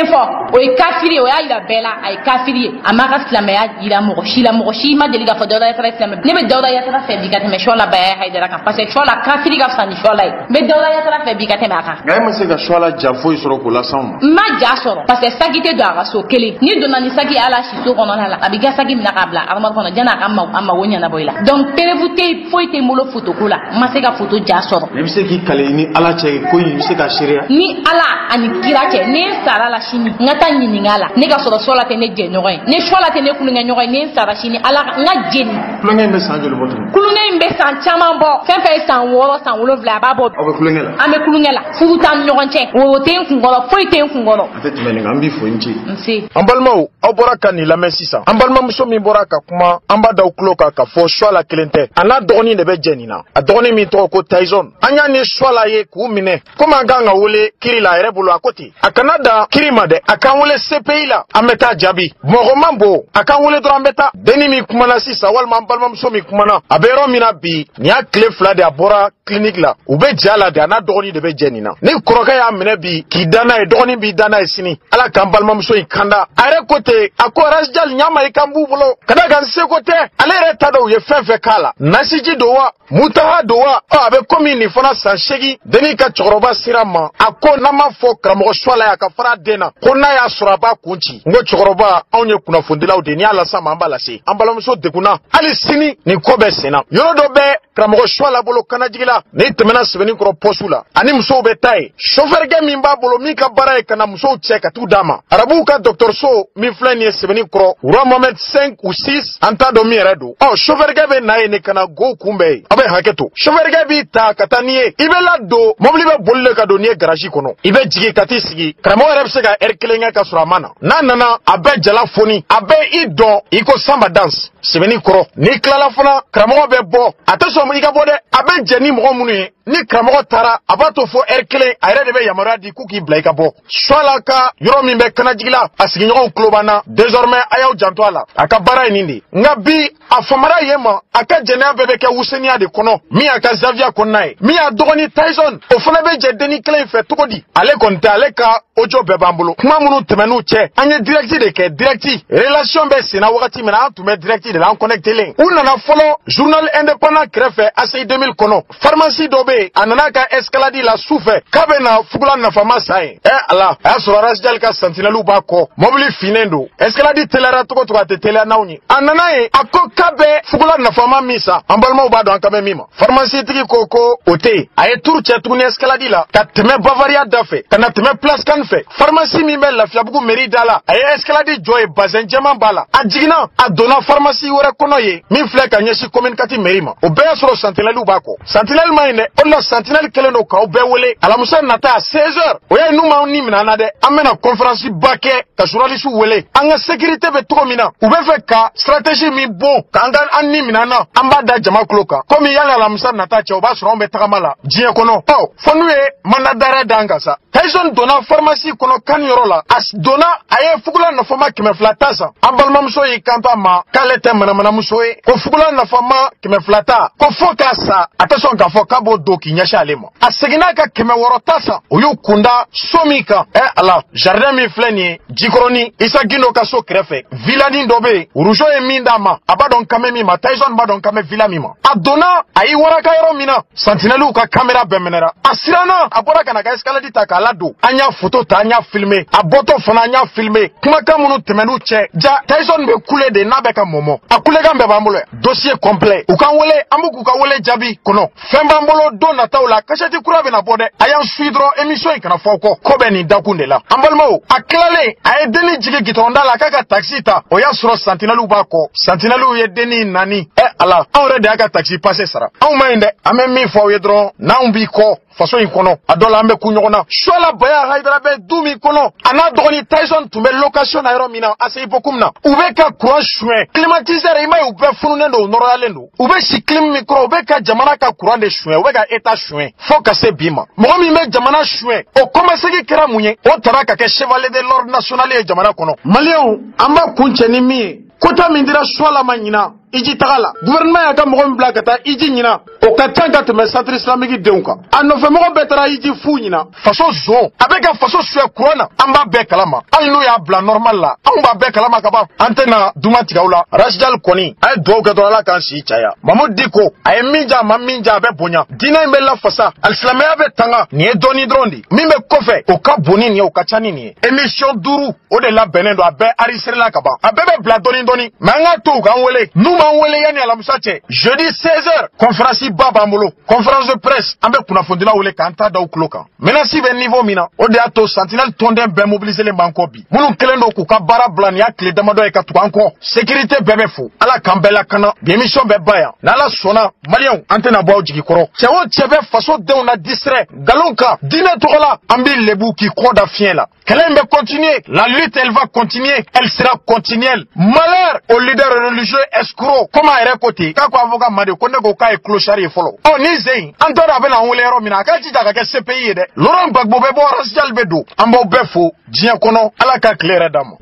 fɔ o ye kafiri o y'a yira bɛɛ la a ye kafiri ye a m'a ka silamɛya yira mɔgɔ si ma deli k'a fɔ Dawuda Yatara ye silamɛ ne bɛ Dawuda Yatara fɛ bi ka tɛmɛ Suala Baya Haidara kan parce que Suala kafiri ka fisa ni Suala ye n bɛ Dawuda Yatara fɛ bi ka tɛmɛ a kan nka e ma se ka Suala ja foyi sɔrɔ k'o las'anw ma n ma ja sɔrɔ parce que saki tɛ don a ka so kelen ni donna ni saki Ala si so kɔnɔna la a bɛ kɛ saki minɛ k'a bila armoire kɔnɔ janni a ka mago ɲɛnabɔ i la donc perewu tɛ foyi tɛ n bolo photo ko la n ma se ka photo ja sɔrɔ i bɛ se k'i kale ni Ala cɛ ko in i bɛ se ka seereya ni Ala ani kira cɛ ne sara la sini n ka taa ɲininka la ne ka sɔrɔ Suala tɛ ne jɛɲɔgɔn ye ni Suala tɛ ne kulonkɛ ɲɔgɔn ye ne sara sini Ala n ka jeni kulonkɛ in bɛ san joli bɔ tuguni kulonkɛ in bɛ san caman bɔ fɛn fɛn ye san 6 san 7 a b'a bɔ aw bɛ kulonkɛ la an bɛ kulonkɛ la furu t'an ni ɲɔgɔn cɛ o tɛ n kunkɔrɔ foyi tɛ n kunkɔrɔ a tɛ tɛmɛ nin kan an b'i fo n ci nse an balimaw aw bɔra ka nin lamɛn sisan an balimamuso min bɔra ka kuma an b'a da u tulo kan ka fɔ Suala kelen tɛ a n'a dɔgɔnin de bɛ jɛ nin na a dɔgɔnin min tɔgɔ ko Tyson an y'a ni Suala ye k'u minɛ komi an kan ka wele kiri la a yɛrɛ bolo a ko ten a kana dan kiri ma dɛ a k'an wele CPI la an bɛ taa jaabi mɔgɔ man bon a k'an wele dɔrɔn an bɛ taa denni min kumana sisan walima an balimamuso min kumana a bɛ yɔrɔ min na bi nin y'a tile 2 de a bɔra clinique la u bɛ jɛ a la de a n'a dɔgɔnin de bɛ jɛ nin na ni kɔrɔkɛ y'a minɛ bi k'i da n'a ye dɔgɔnin b'i da n'a ye sini Ala k'an balimamuso in kanda a yɛrɛ ko ten a ko Rasjal ɲama i kan b'u bolo ka da kan seko tɛ ale yɛrɛ ta dɔn u ye fɛn fɛn k'a la nasiji don wa mutaha don wa a bɛ komi nin fana san 8 denni ka cɛkɔrɔba sera ma a ko n'an m'a fɔ karamɔgɔ Suala y'a ka fara den na ko n'a y'a sɔrɔ a b'a kun ci n ko cɛkɔrɔba anw ye kunnafonidilaw de n'i y'a las'a ma an b'a lase an balimamuso degunna hali sini nin ko bɛ sen na yɔrɔ dɔ bɛ karamɔgɔ Suala bolo kanajigi la n'i tɛmɛna Sɛbɛnnikɔrɔ poste la ani musow bɛ taa ye chauffeur min b'a bolo min ka baara ye ka na musow cɛ ka t'u d'a ma arabuw ka dɔgɔtɔrɔso min filɛ nin ye Sɛbɛnnikɔrɔ Roi Mohammed 5 ou 6 an t'a dɔn min yɛrɛ don chauffeur bɛ na ye nin ka na go kunbɛn ye a bɛ hakɛ to chauffeur b'i ta ka taa n'i ye i bɛ ladon mobili bɛ boli le ka don n'i ye garage kɔnɔ i bɛ jigin ka t'i sigi karamɔgɔ yɛrɛ bɛ se ka heure 1 kɛ ka sɔrɔ a ma na n'a nana a bɛ jala foni a bɛ i dɔn i ko samba danse Sɛbɛnnikɔrɔ n'i tilala fana karamɔgɔ bɛ bɔ a tɛ sɔn i ka bɔ dɛ a bɛ jɛ ni mɔgɔ minnu ye ni karamɔgɔ taara a b'a to fɔ heure 1 a yɛrɛ de bɛ yamaruya di k'u k'i bila i ka bɔ Suala ka yɔrɔ min bɛ kanajigi la a sigiɲɔgɔnw tulo b'an na désormais a y'aw janto a la a ka baara ye nin de nka bi a famara yen ma a ka jɛnɛya bɛɛ bɛ kɛ wuseniya de kɔnɔ min y'a ka Xavier kɔnɔna ye min y'a dɔgɔnin Tyson o fana bɛ jɛ denni kelen in fɛ cogo di ale kɔni tɛ ale ka audio bɛɛ b'an bolo kuma minnu tɛmɛn'u cɛ an ye direct de kɛ direct relation bɛ senna wagati min na an tun bɛ direct de la an connecté len u nana fɔlɔ journal indépendant kɛrɛfɛ ACI 2000 kɔnɔ pharmacie dɔ bɛ dobe anana ka escalade la souffre kabena fugula na fama sai ala asura rasjal ka sentinelu ba ko mobili finendo escalade telera to te tele nawni anana e akko kabe fugula na fama misa ambalma ba don kabe mima pharmacie tigi koko ote ay tour chetuni escalade la ka teme bavaria dafe kana teme place kan fe pharmacie mi mel la fiabugu meri dala ay escalade joy bazen jama bala ajigina adona pharmacie wore kono ye mi fle ka nyeshi communicati merima o be soro sentinelu ba ko sentinel mayne on la sentinel keleno ka o be wole ala musa nata 16h o ye numa ni minana de amena conférence bake ka journaliste wole anga sécurité be to mina o be fe ka stratégie mi bon ka anga anni minana amba da jama kloka comme yala la musa nata che o ba soro be takamala jie kono o fonue manadara danga sa Tyson dona pharmacie kono kan yorola as dona aye fugula na fama kime flatasa ambalma muso yi kanta ma kalete mana muso yi ko fugula na fama kime flata ko foka sa attention ka foka bo doki nyasha alema asegina ka kime worotasa oyo kunda somika ala jardin mi fleni jikroni isa gindo ka so krefe vilani dobe urujo e mindama abadon kamemi ma Tyson badon kame vila mima adona ayi waraka yoro mina sentinelu ka camera bemenera asirana abora kana ka escalade ta ka lado anya photo ta anya filmer aboto fana anya filmer kuma kamunu temenu che ja Tyson be kule de nabeka momo akule gambe bambulo dossier complet ukanwele amuku kawele jabi kono fembambolo dona taula kashati kurabe na bode ayan suidro émission kana foko kobeni dakunde la ambalmo aklale ay deni jige gitonda la kaka taxi ta oya suro sentinelu bako sentinelu ye deni nani ala awre de aka taxi passer sara aw mayinde amemi fo yedro na umbi ko façon ikono adola ambe kunyona shola baya haidara be dumi kono ana dogoni Tyson tumbe location na yoro mina ase ipokumna ubeka courant chouin climatiseur imay ube funune ndo noroyalendo ube siklim micro ubeka jamana ka courant de chouin ubeka état chouin faut que c'est bima mo mi me jamana chouin o commencer ki kera munye o taraka ke chevalier de l'ordre national e jamana kono malien amba kunche ni mi kota mindira shola manyina iji tagala gouvernement ya ka mo bla kata iji nyina o katanga te centre islamique deunka anno fe mo betara iji fu nyina façon zo abeka façon sué corona amba be kalama alno ya bla normal la amba be kalama kaba antena dumati gaula rasjal koni ay do ga do la kan si chaya mamud diko ay minja maminja be bonya dina be la fasa alislamia be tanga ni doni drondi mimbe kofe o ka boni ni o ka chani ni émission duru o de la benendo abe arisere la kaba abebe bla doni manga to ga wele numa wele yani alamusache jeudi 16h conférence baba molo conférence de presse ambe kuna fondila wele kanta da ukloka menasi be niveau mina o de ato sentinel tonden be mobiliser les bankobi munu kelendo ku ka bara blan ya clé damado e ka tu anko sécurité bebe fo ala kambela kana émission be baya na la sona malien antena bo jigi koro chewo chebe façon de on a distrait galonka dina tola ambi lebu ki koda fien la Kelembe continuer, la lutte elle va continuer, elle sera continuelle. Malheur aux leaders religieux escrocs. Comment est côté? Kako avocat made konde go ka e clochari follow. Oh ni zein, antora be na wulero mina ka tita ka CPI de. Laurent Gbagbo be bo rasjal bedo. Ambo befo, dien kono ala ka claire dame.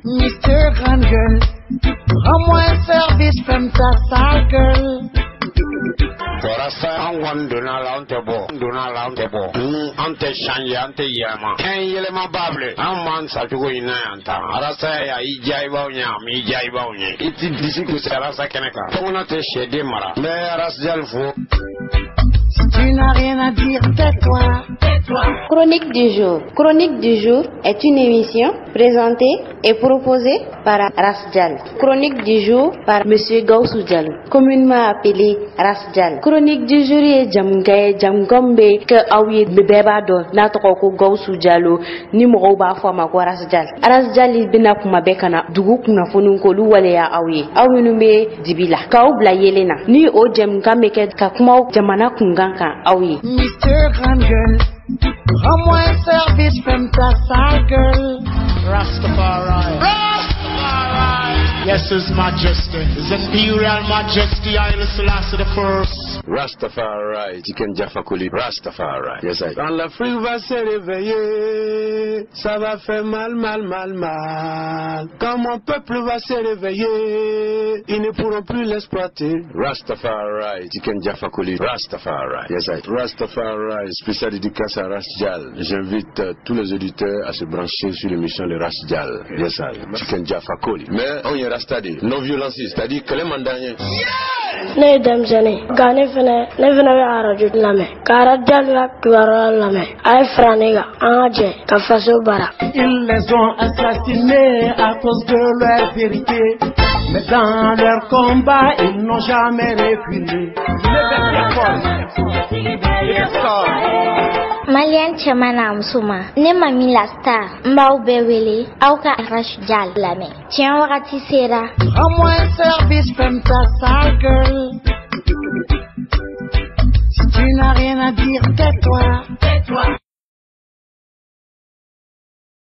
Mr. Grand Girl, rends-moi un service comme ta sale girl. Dorasa anwan dona la ante bo ante shanje ante yama ken yele ma bable amman sa tugo ina anta arasa ya ijai bawnya mi ijai bawnya iti disi ko arasa keneka tongona te shede mara me aras jalfo. Si tu n'as rien à dire, tais-toi. Chronique du jour. Chronique du jour est une émission présentée et proposée par Rasjal. Chronique du jour par Monsieur Gaussou Diallo, communément appelé Rasjal. Chronique du jour est Jamgombe que awi beba do natoko Gaussou Diallo ni mo ba forma ko Rasjal. Rasjal bina kuma bekana dugu kuna fonun ko lu wale ya awi. Awi no me dibila. Ka obla yelena. Ni o Jamgombe ke ka kuma jamana kunga Mr. Grand Girl, rends-moi un service comme ta sale girl. Rastafari. Rastafari. Yes, His Majesty, His Imperial Majesty, Haile Selassie the First. Rastafari, Tiken Jaffa Koli, Rastafari. Yes, I. Quand l'Afrique va se réveiller, ça va faire mal. Quand mon peuple va se réveiller, ils ne pourront plus l'exploiter. Rastafari, Tiken Jaffa Koli, Rastafari. Yes, I. Rastafari, spécial dédicace à Rasjal. J'invite tous les auditeurs à se brancher sur l'émission de Rasjal. Yes, I. Tiken Jaffa Koli. Mais on y est rastadi, non violence, c'est-à-dire que les mandants. Yeah! Ne demzeni gane fene ne fene be arajo lame kara jalga kiwara lame ay franiga anje ka faso bara. Ils les ont assassinés à cause de leur vérité, mais dans leur combat ils n'ont jamais reculé. Malian Chamana Msuma, ne mami la star, Mbao Bewele, Auka Rash Jal Lame. Tiens, Warati Sera. Rends-moi un service, ferme ta sale gueule. Si tu n'as rien à dire, tais-toi.